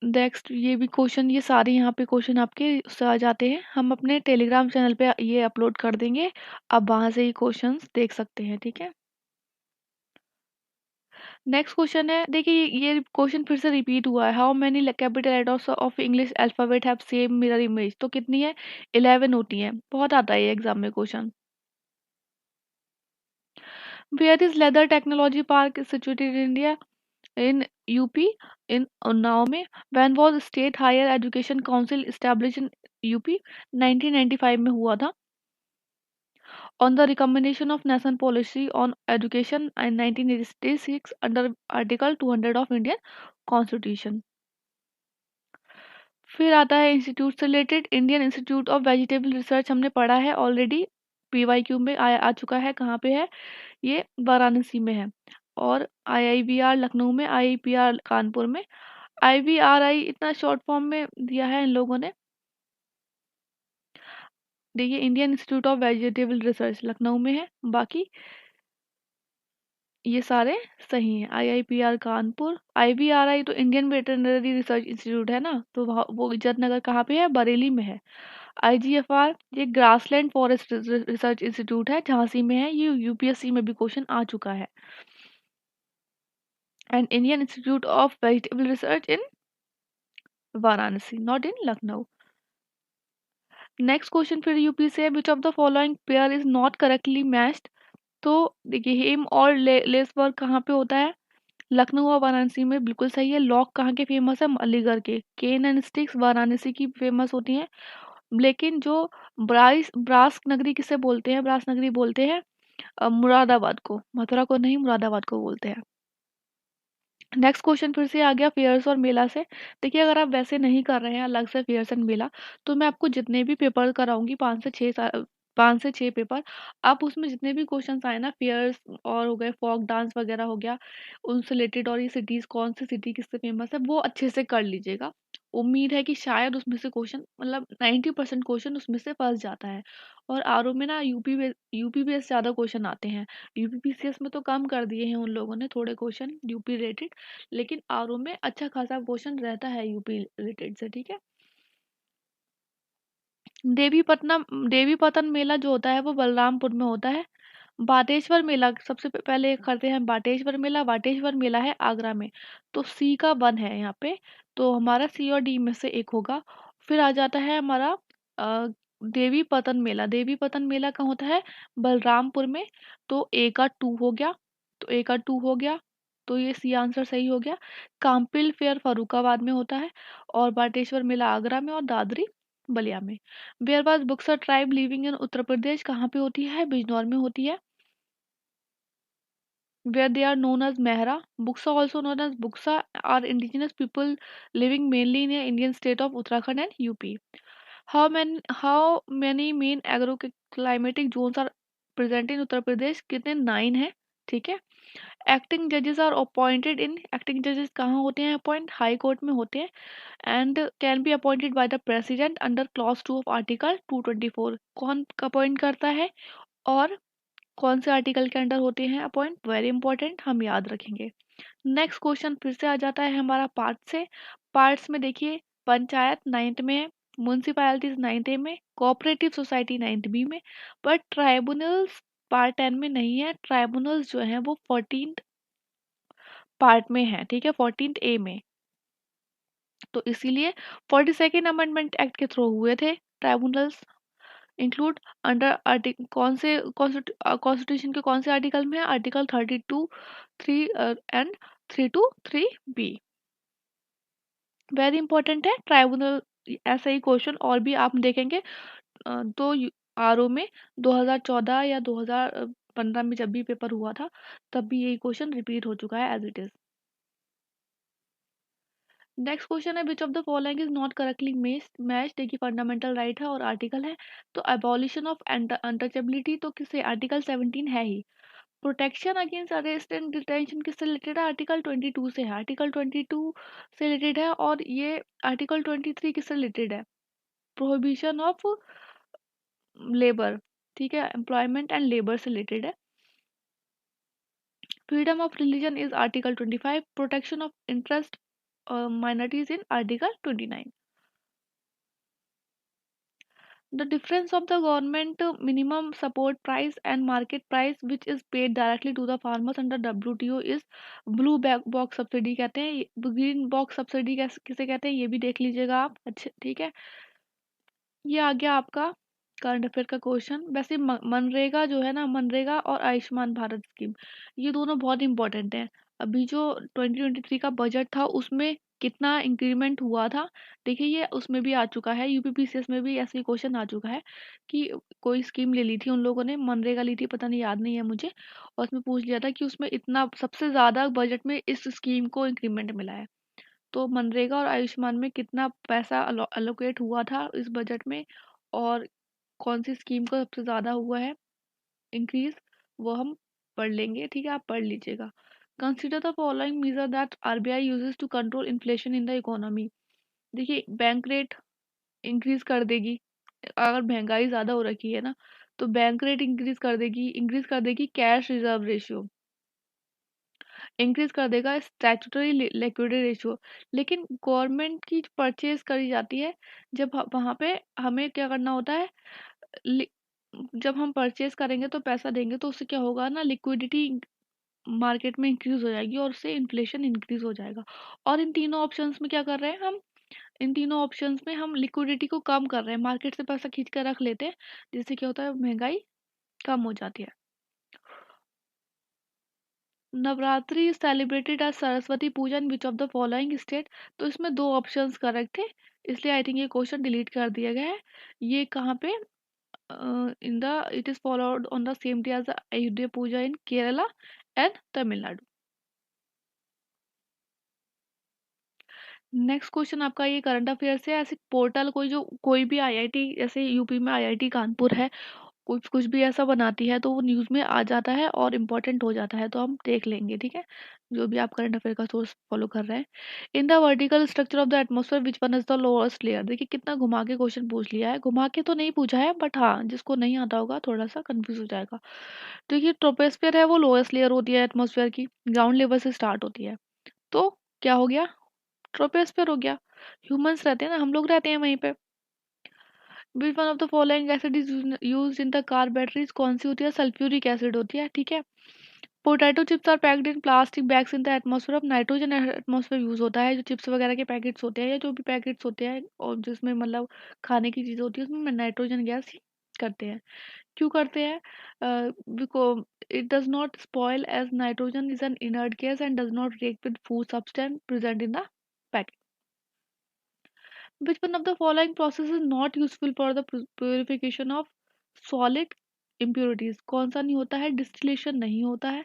नेक्स्ट ये भी क्वेश्चन, ये सारे यहाँ पे क्वेश्चन आपके उससे आ जाते हैं, हम अपने टेलीग्राम चैनल पे ये अपलोड कर देंगे, आप वहाँ से ये क्वेश्चंस देख सकते हैं, ठीक है। नेक्स्ट क्वेश्चन है, देखिए ये क्वेश्चन फिर से रिपीट हुआ है, how many capital letters of English alphabet have same mirror image, तो कितनी है, 11 होती हैं, बहुत आता है ये एग्जाम में question. Where is leather technology park situated in India, in UP, in Unnao में। When was state higher education council establish in UP, 1995 में हुआ था। On the recommendation of national policy on education in 1986 under article 200 of Indian constitution. फिर आता है इंस्टीट्यूट से related, Indian institute of vegetable research हमने पढ़ा है ऑलरेडी, PYQ में आ चुका है, कहाँ पे है, ये वाराणसी में है। और IIBR लखनऊ में, IIPR कानपुर में। IVRI इतना शॉर्ट फॉर्म में दिया है इन लोगों ने, देखिए Indian institute of vegetable research Lucknow में है, बाकी ये सारे सही हैं। IIPR कानपुर, IVRI तो इंडियन वेटरनरी रिसर्च इंस्टीट्यूट है ना, तो वो इज्जत नगर कहाँ पे है, बरेली में है। IGFR ये ग्रासलैंड फॉरेस्ट रिसर्च इंस्टीट्यूट है, झांसी में है, ये UPSC में भी क्वेश्चन आ चुका है। And Indian institute of vegetable research in Varanasi, not in Lucknow. Next question फिर यूपी से है, which of the following pair is not correctly matched, तो देखिए हेम और लेस वर्क कहाँ पे होता है, लखनऊ और वाराणसी में, बिल्कुल सही है। लॉक कहाँ के फेमस है, अलीगढ़ के। केन एंड स्टिक्स वाराणसी की फेमस होती हैं, लेकिन जो ब्रास नगरी किसे बोलते हैं, ब्रास नगरी बोलते हैं मुरादाबाद को, मथुरा को नहीं, मुरादाबाद को बोलते हैं। नेक्स्ट क्वेश्चन फिर से आ गया फेयर्स और मेला से। देखिए अगर आप वैसे नहीं कर रहे हैं अलग से फेयर्स एंड मेला, तो मैं आपको जितने भी पेपर कराऊंगी 5 से 6 पेपर, आप उसमें जितने भी क्वेश्चंस आए ना फेयर्स और हो गए फोक डांस वगैरह हो गया उनसे रिलेटेड, और ये सिटीज कौन सी सिटी किससे फेमस है वो अच्छे से कर लीजिएगा। उम्मीद है कि शायद उसमें से क्वेश्चन मतलब 90% क्वेश्चन उसमें से फंस जाता है। और आरओ में ना यूपी बेस ज़्यादा क्वेश्चन आते हैं। यूपीपीसीएस में तो कम कर दिए हैं उन लोगों ने थोड़े क्वेश्चन यूपी रिलेटेड, लेकिन आरओ में अच्छा खासा क्वेश्चन रहता है यूपी रिलेटेड से, ठीक है। देवी पतन मेला जो होता है वो बलरामपुर में होता है। बाटेश्वर मेला सबसे पहले करते हैं, बाटेश्वर मेला है आगरा में। तो सी का 1 है यहाँ पे, तो हमारा सी और डी में से एक होगा। फिर आ जाता है हमारा देवी पतन मेला कहाँ होता है, बलरामपुर में। तो ए का 2 हो गया, तो ये सी आंसर सही हो गया। काम्पिल फेयर फरुखाबाद में होता है, और बाटेश्वर मेला आगरा में, और दादरी बलिया में। Where Buxar tribe living in Uttar Pradesh कहाँ पे होती है, बिजनौर में होती है। Where they are known as Mehra. Buksa, also known as Buksa, are indigenous people living mainly in the Indian state of Uttarakhand and UP. How many main agroclimatic zones are present in Uttar Pradesh? कितने 9 हैं, ठीक है। एक्टिंग जजेस कहाँ होते हैं अपॉइंट, हाई कोर्ट में होते हैं। And can be appointed by the president under clause 2 of article 224। कौन अपॉइंट करता है और कौन से आर्टिकल के अंडर होते हैं अपॉइंट, वेरी इंपॉर्टेंट, हम याद रखेंगे। नेक्स्ट क्वेश्चन फिर से आ जाता है हमारा पार्ट्स में देखिए, पंचायत 9th में है, म्यूनसिपैलिटीज 9th ए में, कोऑपरेटिव सोसाइटी 9th बी में, पर ट्राइब्यूनल्स पार्ट 10 में नहीं है। ट्राइब्यूनल्स जो है वो 14th पार्ट में है, ठीक है, 14th ए में। तो इसीलिए 42nd अमेंडमेंट एक्ट के थ्रू हुए थे ट्राइब्यूनल्स इंक्लूड अंडर आर्टिकल, कौन से कॉन्स्टिट्यूशन के कौन से आर्टिकल में है, article 32 3 and 323 b. Very important है ट्राइब्यूनल। ऐसा ही क्वेश्चन और भी आप देखेंगे तो आरओ में 2014 या 2015 में जब भी पेपर हुआ था तब भी यही क्वेश्चन रिपीट हो चुका है as it is. Next question है which of the following is not correctly match, देखिए फंडामेंटल राइट है और आर्टिकल है। तो एबॉलिशन ऑफ अनटचेबिलिटी तो किससे, आर्टिकल 17 है ही। Protection against arrest and detention किससे रिलेटेड है, आर्टिकल 22 से है, आर्टिकल 22 से रिलेटेड है। और ये आर्टिकल 23 किससे रिलेटेड है, प्रोहिबिशन ऑफ लेबर, ठीक है, एम्प्लॉयमेंट एंड लेबर से रिलेटेड है। Freedom of religion is article 25, protection of interest minorities in article 29. The difference of the government minimum support price and market price which is paid directly to the farmers under WTO is blue box subsidy कहते हैं, ग्रीन बॉक्स सब्सिडी किसे कहते हैं ये भी देख लीजिएगा आप, अच्छे, ठीक है। ये आ गया आपका करंट अफेयर का क्वेश्चन। वैसे मनरेगा जो है ना, मनरेगा और आयुष्मान भारत स्कीम, ये दोनों बहुत इंपॉर्टेंट हैं। अभी जो 2023 का बजट था उसमें कितना इंक्रीमेंट हुआ था, देखिए ये उसमें भी आ चुका है, यूपीपीसीएस में भी ऐसे ही क्वेश्चन आ चुका है कि कोई स्कीम ले ली थी उन लोगों ने, मनरेगा ली थी, पता नहीं, याद नहीं है मुझे। और उसमें पूछ लिया था कि उसमें इतना सबसे ज़्यादा बजट में इस स्कीम को इंक्रीमेंट मिला है। तो मनरेगा और आयुष्मान में कितना पैसा अलोकेट हुआ था इस बजट में, और कौन सी स्कीम को सबसे ज़्यादा हुआ है इंक्रीज, वो हम पढ़ लेंगे, ठीक है, आप पढ़ लीजिएगा। Consider the following major that RBI uses to control inflation in the economy. देखिए बैंक रेट इंक्रीज कर देगी, अगर महंगाई ज़्यादा हो रखी है ना तो बैंक रेट इंक्रीज कर देगी कैश रिजर्व रेशियो, इंक्रीज कर देगा स्टैट्यूटरी लिक्विडिटी रेशियो। लेकिन गवर्नमेंट की परचेज करी जाती है जब वहाँ पे हमें क्या करना होता है, लि- जब हम परचेज करेंगे तो पैसा देंगे तो उससे क्या होगा ना, लिक्विडिटी मार्केट में इंक्रीज हो जाएगी और उससे इन्फ्लेशन इंक्रीज हो जाएगा। और इन तीनों ऑप्शंस में क्या कर रहे हैं हम, इन तीनों ऑप्शंस में हम लिक्विडिटी को कम कर रहे हैं, मार्केट से पैसा खींच कर रख लेते हैं, जिससे क्या होता है, महंगाई कम हो जाती है। नवरात्रि सेलिब्रेटेड एज सरस्वती पूजन विच ऑफ द फॉलोइंग स्टेट। तो इसमें दो ऑप्शंस करेक्ट थे, इसलिए आई थिंक ये क्वेश्चन डिलीट कर दिया गया है। ये कहाँ पे, in the it is followed on the same day as the Ayodhya Puja in Kerala and Tamil Nadu. Next question आपका ये करंट अफेयर से, ऐसे पोर्टल कोई भी आईआईटी, जैसे यूपी में आईआईटी कानपुर है, कुछ कुछ भी ऐसा बनाती है तो वो न्यूज़ में आ जाता है और इम्पोर्टेंट हो जाता है, तो हम देख लेंगे, ठीक है, जो भी आप करंट अफेयर का सोर्स फॉलो कर रहे हैं। In the vertical structure of the atmosphere which one is the lowest layer. देखिए कितना घुमा के क्वेश्चन पूछ लिया है, घुमा के तो नहीं पूछा है, बट हाँ जिसको नहीं आता होगा थोड़ा सा कंफ्यूज हो जाएगा। देखिए ट्रोपोस्फेयर है वो लोएस्ट लेयर होती है एटमोसफेयर की, ग्राउंड लेवल से स्टार्ट होती है, तो क्या हो गया, ट्रोपोस्फेयर हो गया। ह्यूमंस रहते हैं ना, हम लोग रहते हैं वहीं पे। विच one of the following acid is used in the car batteries, कौन सी होती है, सल्फ्यूरिक एसिड होती है, ठीक है। Potato chips are packed in plastic bags in the atmosphere of nitrogen atmosphere use होता है, जो चिप्स वगैरह के पैकेट्स होते हैं या जो भी पैकेट्स होते हैं और जिसमें मतलब खाने की चीज़ें होती है उसमें नाइट्रोजन गैस करते हैं। क्यों करते हैं, because it does not spoil as nitrogen is an inert gas and does not react with food substance present in the packet. Which one of the following process is not useful for the purification of solid impurities? कौन सा नहीं होता है, डिस्टिलेशन नहीं होता है,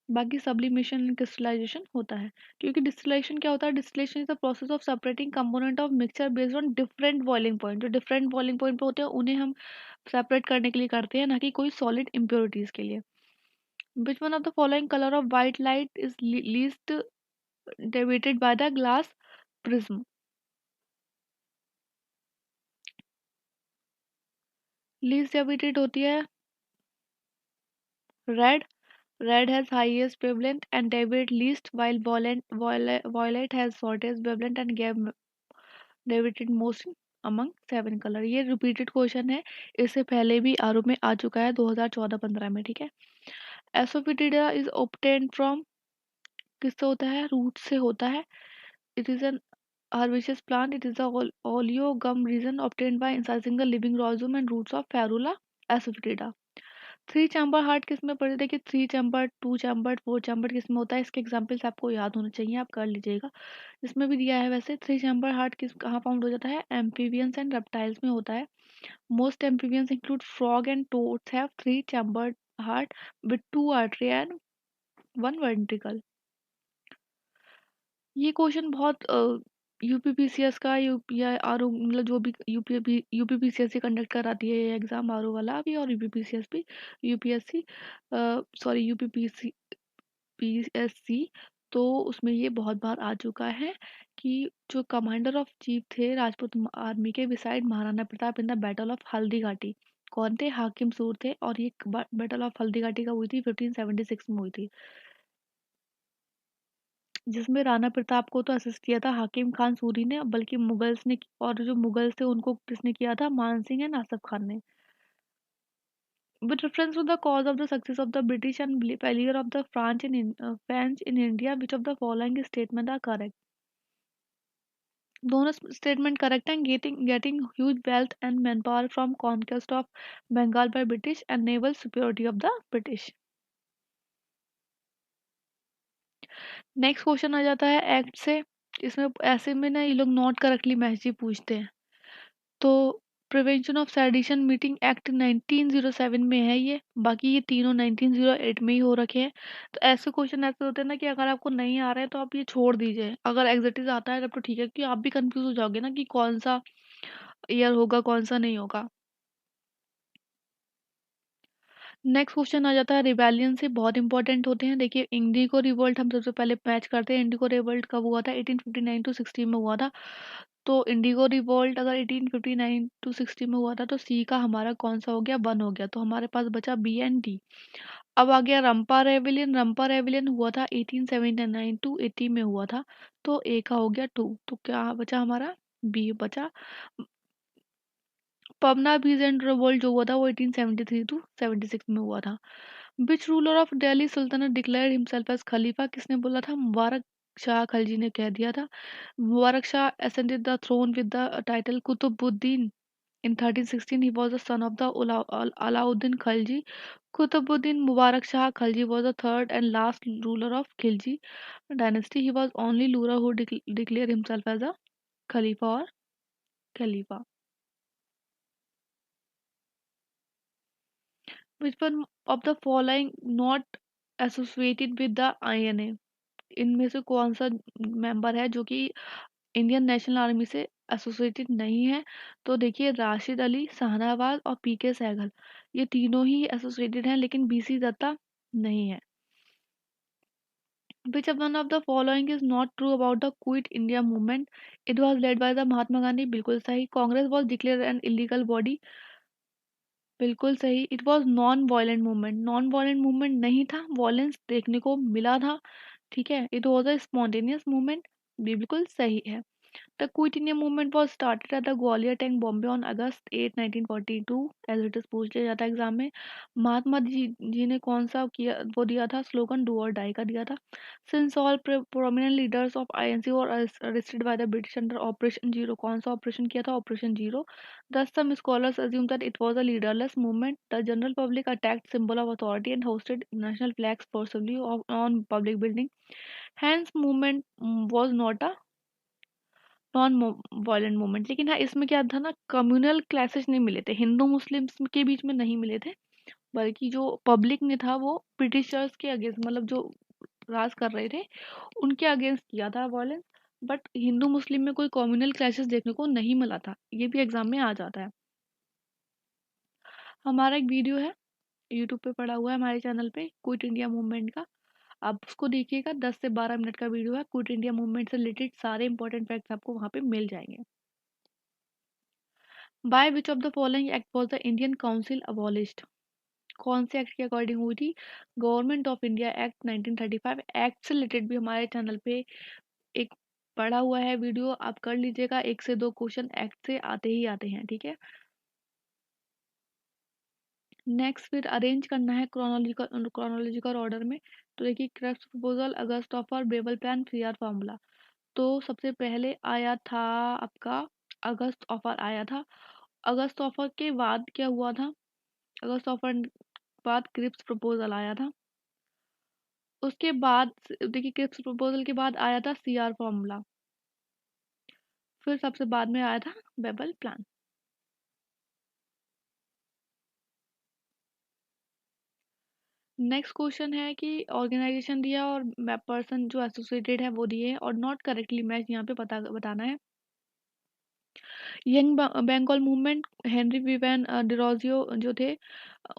बाकी सब्लिमेशन एंड क्रिस्टलाइजेशन होता है। क्योंकि डिस्टिलेशन क्या होता है, distillation is the process of separating component of mixture based on different boiling point. जो डिफरेंट बॉइलिंग पॉइंट पे होते हैं उन्हें हम सेपरेट करने के लिए करते हैं, ना कि कोई सॉलिड impurities के लिए। Which one of the following color of white light is least deviated by the glass prism? Least deviated होती है red. Red has highest wavelength and deviate least, while violet has shortest wavelength and gave deviated most among 7 color। ये रिपीटेड क्वेश्चन है, इससे पहले भी आरओ में आ चुका है 2014-15 में, ठीक है। एसोफिटिडा इज obtained फ्रॉम, किससे होता है, रूट से होता है। It is an herbaceous plant. It is the oleogum resin obtained by incising the living rhizome and roots of Ferula asafoetida। Three chamber heart किस में पड़े, देखिए three chamber, two chamber, four chamber किस में होता है, इसके एग्जांपल्स आपको याद होने चाहिए, आप कर लीजिएगा। इसमें भी दिया है वैसे। थ्री चैम्बर हार्ट किस कहाँ फाउंड हो जाता है, एम्फीबियंस एंड रेप्टाइल्स में होता है। Most amphibians include frog and toads have three chambered heart with two artery and one ventricle. ये क्वेश्चन बहुत यूपीपीसीएस का या आरओ, मतलब जो भी यूपीपीसीएस से कंडक्ट कराती है ये एग्जाम, आरओ वाला भी और यूपीपीसीएस भी, यूपीएससी, सॉरी यूपीपीसी पीएससी, तो उसमें ये बहुत बार आ चुका है कि जो कमांडर ऑफ चीफ थे राजपूत आर्मी के beside Maharana Pratap in the battle of Haldi Ghati, कौन थे, हाकिम सूर थे। और ये बैटल ऑफ हल्दी घाटी का हुई थी 1576 में हुई थी, जिसमें राणा प्रताप को तो असिस्ट किया था हाकिम खान सूरी ने, बल्कि मुगल्स ने, और जो मुगल्स थे उनको किसने किया था, मान सिंह एंड आसफ खान ने। With reference to the cause of the success of the British and failure of the French in India, which of the following statement are correct? दोनों स्टेटमेंट करेक्ट हैं। Getting huge wealth and man power from conquest of Bengal by British and naval superiority of the British. Next question आ जाता है एक्ट से। इसमें ऐसे में ना ये लोग नॉट करेक्टली मैच ही पूछते हैं। तो prevention of sedition meeting act 1907 में है ये, बाकी ये तीनों 1908 में ही हो रखे हैं। तो ऐसे क्वेश्चन ऐसे होते हैं ना कि अगर आपको नहीं आ रहा है तो आप ये छोड़ दीजिए, अगर एग्जिटिव आता है तब तो ठीक है, कि आप भी कंफ्यूज हो जाओगे ना कि कौन सा ईयर होगा कौन सा नहीं होगा। नेक्स्ट क्वेश्चन आ जाता है रिबेलियन से, बहुत इंपॉर्टेंट होते हैं। देखिए इंडिगो रिवोल्ट हम सबसे पहले मैच करते हैं। इंडिगो रिवोल्ट कब हुआ था, 1859 टू 60 में हुआ था। तो इंडिगो रिवोल्ट अगर 1859 टू 60 में हुआ था तो सी का हमारा कौन सा हो गया, वन हो गया, तो हमारे पास बचा बी एंड डी। अब आ गया रंपा रेविलियन। रंपा रेविलियन हुआ था 1879 टू 80 में हुआ था, तो ए का हो गया टू, तो क्या बचा हमारा, बी बचा। पबना बीजेंट रिवोल्ट जो हुआ था वो 1873 टू 76 में हुआ था। Which ruler of Delhi sultanate declared himself as khalifa, किसने बोला था, मुबारक शाह खलजी ने कह दिया था। Mubarak Shah ascended the throne with the title Qutbuddin in 1316। He was the son of the Alauddin Khalji। Qutbuddin Mubarak Shah Khalji was the third and last ruler of Khilji dynasty। He was only ruler who declared himself as a Khalifa or Khalifa। Which one of the following not associated with the INA? इनमें से कौन सा मेंबर है जो कि इंडियन नेशनल आर्मी से एसोसिएटेड नहीं है? तो देखिए, राशिद अली, शाहनवाज और PK सहगल, ये तीनों ही एसोसिएटेड हैं, लेकिन BC दत्ता नहीं है। Which of one of the following is not true about the Quit India movement? It was led by the Mahatma Gandhi, बिल्कुल सही। Congress was declared an illegal body, बिल्कुल सही। It was non violent movement, non violent movement नहीं था, वॉयलेंस देखने को मिला था, ठीक है। It was a spontaneous movement, बिल्कुल सही है। The Quit India movement was started at the Gwalior Tank, Bombay on August 8, 1942, as it is पूछ लिया जाता है एग्जाम में। महात्मा जी ने कौन सा किया, वो दिया था स्लोगन, डू और डाई का दिया था। Since all prominent leaders of INC were arrested by the British under Operation Zero, कौन सा ऑपरेशन किया था, operation zero. Thus some scholars assume that it was a leaderless movement. The general public attacked symbol of authority and hosted national flags forcibly on public building. Hence movement was not a non violent movement. लेकिन हाँ, इसमें क्या था ना, कम्युनल क्लैशेस नहीं मिले थे, हिंदू मुस्लिम्स के बीच में नहीं मिले थे, बल्कि जो पब्लिक ने था वो ब्रिटिशर्स के अगेंस्ट, मतलब जो राज कर रहे थे उनके अगेंस्ट किया था वायलेंस। बट हिंदू मुस्लिम में कोई कम्युनल क्लैशेस देखने को नहीं मिला था, ये भी एग्जाम में आ जाता है। हमारा एक वीडियो है यूट्यूब पे पड़ा हुआ है हमारे चैनल पे, क्विट इंडिया मूवमेंट का, आप उसको देखिएगा। 10 से 12 मिनट का वीडियो है, क्विट इंडिया मूवमेंट से रिलेटेड सारे इंपॉर्टेंट फैक्ट्स आपको वहाँ पे मिल जाएंगे। By which of the following act was the Indian council abolished? कौन से एक्ट के अकॉर्डिंग हुई थी? Government of India act 1935। Act से रिलेटेड भी हमारे चैनल पे एक पड़ा हुआ है वीडियो, आप कर लीजिएगा। 1 से 2 क्वेश्चन एक्ट से आते ही आते हैं, ठीक है। नेक्स्ट फिर अरेंज करना है क्रोनोलॉजिकल ऑर्डर में। तो देखिए, क्रेप्स प्रपोजल, अगस्त ऑफर, बेबल प्लान, फ्रीआर फार्मूला। तो सबसे पहले आया था आपका अगस्त ऑफर आया था। अगस्त ऑफर के बाद क्या हुआ था? अगस्त ऑफर बाद क्रिप्स प्रपोजल आया था। उसके बाद देखिए, क्रिप्स प्रपोजल के बाद आया था CR फॉर्मूला, फिर सबसे बाद में आया था बेबल प्लान। नेक्स्ट क्वेश्चन है कि ऑर्गेनाइजेशन दिया और पर्सन जो एसोसिएटेड है वो दिए हैं, और नॉट करेक्टली मैच यहाँ पे बताना है। Young Bengal movement, Henry Viven Derozio जो थे,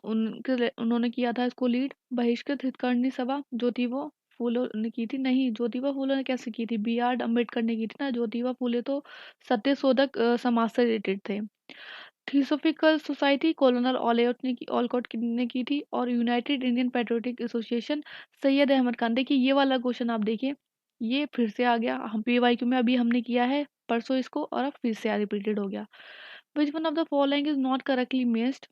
उन्होंने किया था इसको लीड। बहिष्कृत हितकर्णी सभा, ज्योतिबा फूले ने की थी, नहीं ज्योतिबा फूले ने कैसे की थी, BR अम्बेडकर ने की थी ना, ज्योतिबा फूले तो सत्यशोधक समाज से रिलेटेड थे। थियोसॉफिकल सोसाइटी, कॉलोनल ऑलकॉट ने की थी। और united Indian patriotic association, Syed Ahmad Khan. देखिए, ये वाला क्वेश्चन आप देखिए, ये फिर से आ गया, हम PYQ में अभी हमने किया है परसों इसको, और अब फिर से रिपीटेड हो गया। विच one of the following is not correctly matched?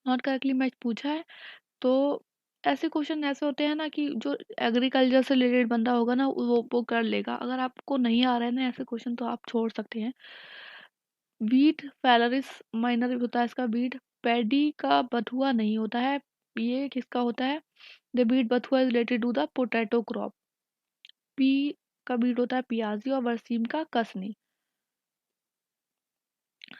Not correctly match पूछा है, तो ऐसे क्वेश्चन ऐसे होते हैं ना कि जो एग्रीकल्चर से रिलेटेड बंदा होगा ना वो कर लेगा। अगर आपको नहीं आ रहा है ना ऐसे क्वेश्चन, तो आप छोड़ सकते हैं। वीट फैलरिस माइनर होता है इसका बीट। पैडी का बथुआ नहीं होता है, ये किसका होता है? The beet bathua is related to the potato crop. पी का बीट होता है पियाजी, और बरसीम का कसनी।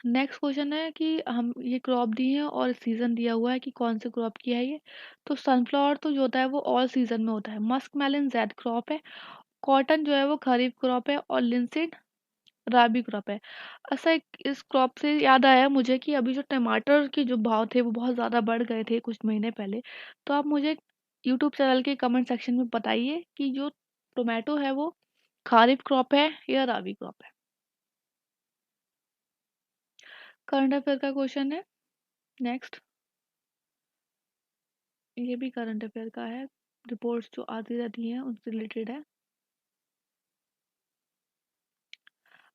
नेक्स्ट क्वेश्चन है कि हम ये क्रॉप दी है और सीजन दिया हुआ है कि कौन से क्रॉप की है ये। तो सनफ्लावर तो जो होता है वो ऑल सीजन में होता है। मस्क मेलन जैद क्रॉप है। कॉटन जो है वो खरीफ क्रॉप है, और लिंसीड राबी क्रॉप है। अच्छा, इस क्रॉप से याद आया मुझे कि अभी जो टमाटर के जो भाव थे वो बहुत ज़्यादा बढ़ गए थे कुछ महीने पहले। तो आप मुझे यूट्यूब चैनल के कमेंट सेक्शन में बताइए कि जो टोमेटो है वो खरीफ क्रॉप है या राबी क्रॉप है। करंट अफेयर का क्वेश्चन है नेक्स्ट, ये भी करंट अफेयर का है, रिपोर्ट्स जो आती रहती हैं उनसे रिलेटेड है।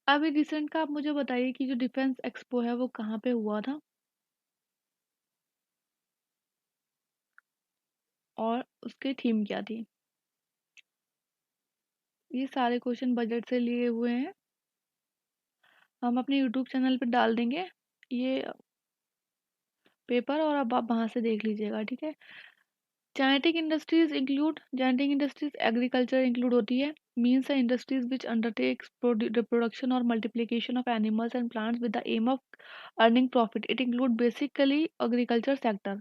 अभी रिसेंट का आप मुझे बताइए कि जो डिफेंस एक्सपो है वो कहाँ पे हुआ था, और उसकी थीम क्या थी। ये सारे क्वेश्चन बजट से लिए हुए हैं, हम अपने यूट्यूब चैनल पे डाल देंगे ये पेपर, और अब आप वहाँ से देख लीजिएगा, ठीक है। जेनेटिक इंडस्ट्रीज एग्रीकल्चर इंक्लूड होती है, means industries which undertakes reproduction और multiplication of animals and plants with the aim of earning profit. It include basically agriculture sector.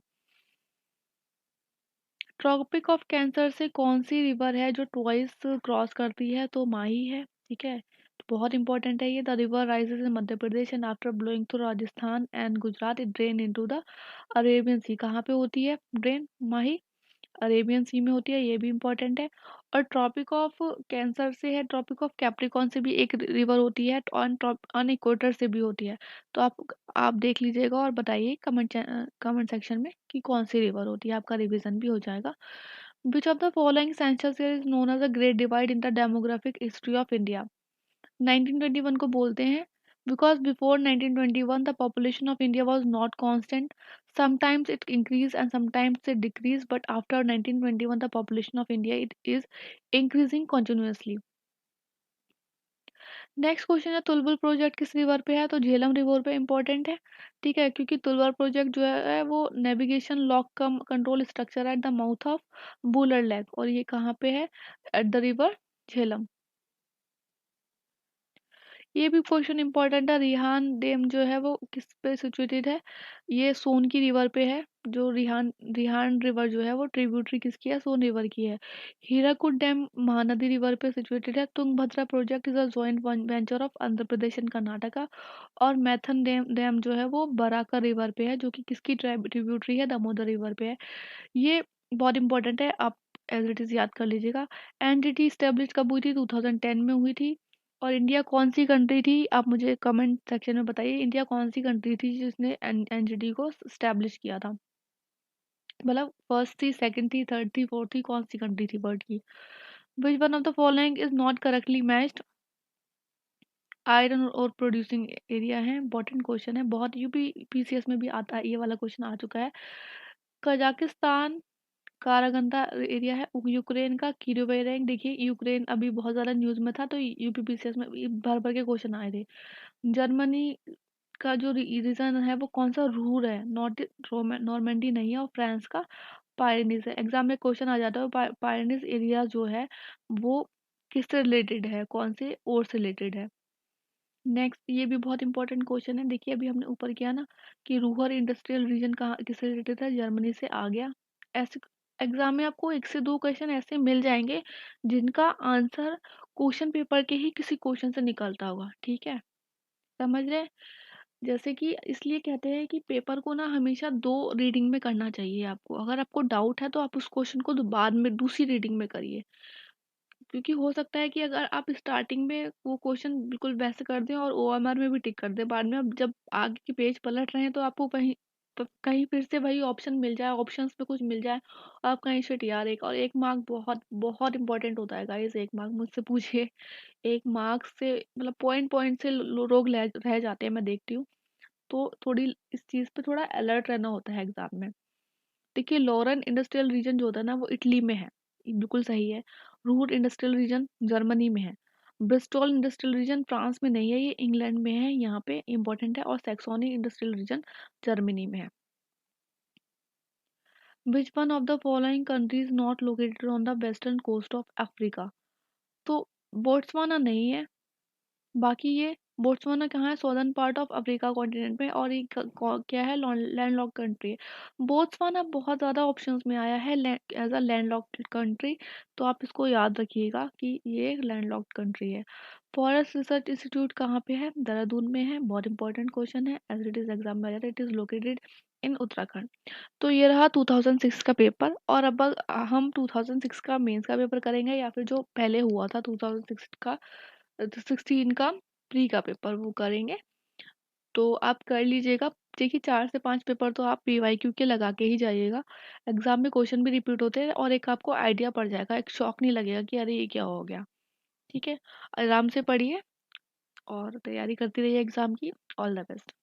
Tropic of Cancer से कौन सी रिवर है जो ट्वाइस क्रॉस करती है? तो माही है, ठीक है। तो बहुत इंपॉर्टेंट है ये। The river rises in Madhya Pradesh and after blowing through Rajasthan and Gujarat it drain into the Arabian sea. कहाँ पे होती है ड्रेन? माही, अरेबियन सी में होती है, ये भी इम्पोर्टेंट है। और ट्रॉपिक ऑफ कैंसर से है, ट्रॉपिक ऑफ कैप्रिकॉन से भी एक रिवर होती है, ऑन इक्वेटर से भी होती है। तो आप देख लीजिएगा और बताइए कमेंट सेक्शन में कि कौन सी रिवर होती है, आपका रिवीजन भी हो जाएगा। Which of the following census is known as a great divide in the demographic history of India? 1921 को बोलते हैं because before 1921 the population of India was not constant, sometimes it increased and sometimes it decreased, but after 1921 the population of India it is increasing continuously. Next question है तुलबुल प्रोजेक्ट किस रिवर पे है? तो झेलम रिवर पे इंपॉर्टेंट है, ठीक है, क्योंकि तुलबुल प्रोजेक्ट जो है वो navigation lock cum control structure at the mouth of Wular lake, और ये कहाँ पे है? At the river Jhelum. ये भी क्वेश्चन इंपॉर्टेंट है, रिहान डैम जो है वो किस पे सिचुएटेड है? ये सोन की रिवर पे है। जो रिहान रिहान रिवर जो है वो ट्रिब्यूटरी किसकी है? सोन रिवर की है। हीराकुड डैम महानदी रिवर पे सिचुएटेड है। Tungabhadra project is a joint venture of Andhra Pradesh and Karnataka. और मैथन डैम जो है वो बराका रिवर पे है, जो कि किसकी ट्रिब्यूटरी है? दामोदर रिवर पे है। ये बहुत इंपॉर्टेंट है, आप एज इट इज याद कर लीजिएगा। एनडीटी स्टेब्लिश कब हुई थी? 2010 में हुई थी। और इंडिया कौन सी कंट्री थी? आप मुझे कमेंट सेक्शन में बताइए, इंडिया कौन सी कंट्री थी जिसने एनजीटी को स्टैब्लिश किया था? मतलब फर्स्ट थी, सेकंड थी, थर्ड थी, फोर्थ थी, कौन सी कंट्री थी वर्ल्ड की? विच one of the following is not correctly matched? Iron और प्रोड्यूसिंग एरिया है, इंपॉर्टेंट क्वेश्चन है, बहुत यूपी पीसीएस में भी आता है, ये वाला क्वेश्चन आ चुका है। कजाकिस्तान कारागंदा एरिया है। यूक्रेन का कीरोवे रैंक, देखिए यूक्रेन अभी बहुत ज़्यादा न्यूज़ में था, तो यूपीपीसीएस में भर भर के क्वेश्चन आए थे। जर्मनी का जो रीजन है वो कौन सा? रूर है, नॉट नॉर्मेंडी नहीं है। और फ्रांस का पायरेनीज है। एग्जाम में क्वेश्चन आ जाता है पायरेनीज एरिया जो है वो किससे रिलेटेड है, कौन से और से रिलेटेड है? नेक्स्ट ये भी बहुत इंपॉर्टेंट क्वेश्चन है, देखिए अभी हमने ऊपर किया ना कि रूरल इंडस्ट्रियल रीजन कहाँ किससे रिलेटेड है? जर्मनी से आ गया। ऐसे एग्जाम में आपको एक से दो क्वेश्चन ऐसे मिल जाएंगे जिनका आंसर क्वेश्चन पेपर के ही किसी क्वेश्चन से निकलता होगा, ठीक है, समझ रहे हैं? जैसे कि इसलिए कहते हैं कि पेपर को ना हमेशा दो रीडिंग में करना चाहिए आपको। अगर आपको डाउट है तो आप उस क्वेश्चन को बाद में दूसरी रीडिंग में करिए, क्योंकि हो सकता है कि अगर आप स्टार्टिंग में वो क्वेश्चन बिल्कुल वैसे कर दें और ओएमआर में भी टिक कर दें, बाद में अब जब आगे के पेज पलट रहे हैं तो आपको कहीं कहीं फिर से वही ऑप्शन मिल जाए, ऑप्शंस पे कुछ मिल जाए और आप कहीं से टीआर एक और एक मार्क बहुत बहुत इंपॉर्टेंट होता है गाइस। एक मार्क मुझसे पूछिए, एक मार्क से मतलब पॉइंट पॉइंट से लोग रह जाते हैं, मैं देखती हूँ। तो थोड़ी इस चीज़ पे थोड़ा अलर्ट रहना होता है एग्जाम में। देखिए लॉरेन इंडस्ट्रियल रीजन जो होता है ना वो इटली में है, ये बिल्कुल सही है। रूर इंडस्ट्रियल रीजन जर्मनी में है। ब्रिस्टॉल इंडस्ट्रियल रीजन फ्रांस में नहीं है, ये इंग्लैंड में है, यहाँ पे इंपॉर्टेंट है। और सैक्सोनी इंडस्ट्रियल रीजन जर्मनी में है। Which one of the following countries not located on the western coast of Africa? तो बोट्सवाना नहीं है। बाकी ये बोट्सवाना कहाँ है? Southern part of Africa continent में, और ये क्या है? लैंडलॉक कंट्री है। बोट्सवाना बहुत ज़्यादा ऑप्शंस में आया है एज अ लैंडलॉक्ड कंट्री, तो आप इसको याद रखिएगा कि ये एक लैंडलॉक्ड कंट्री है। फॉरेस्ट रिसर्च इंस्टीट्यूट कहाँ पे है? देहरादून में है, बहुत इंपॉर्टेंट क्वेश्चन है, एज इट इज एग्जाम में आ जाता है। It is located in Uttarakhand. तो ये रहा 2006 का पेपर। और अब हम 2006 का मेंस का पेपर करेंगे या फिर जो पहले हुआ था 2006 का 16 का प्री का पेपर वो करेंगे। तो आप कर लीजिएगा। देखिए 4 से 5 पेपर तो आप पीवाईक्यू के लगा के ही जाइएगा। एग्जाम में क्वेश्चन भी रिपीट होते हैं और एक आपको आइडिया पड़ जाएगा, एक शौक नहीं लगेगा कि अरे ये क्या हो गया। ठीक है, आराम से पढ़िए और तैयारी करती रहिए एग्जाम की। All the best.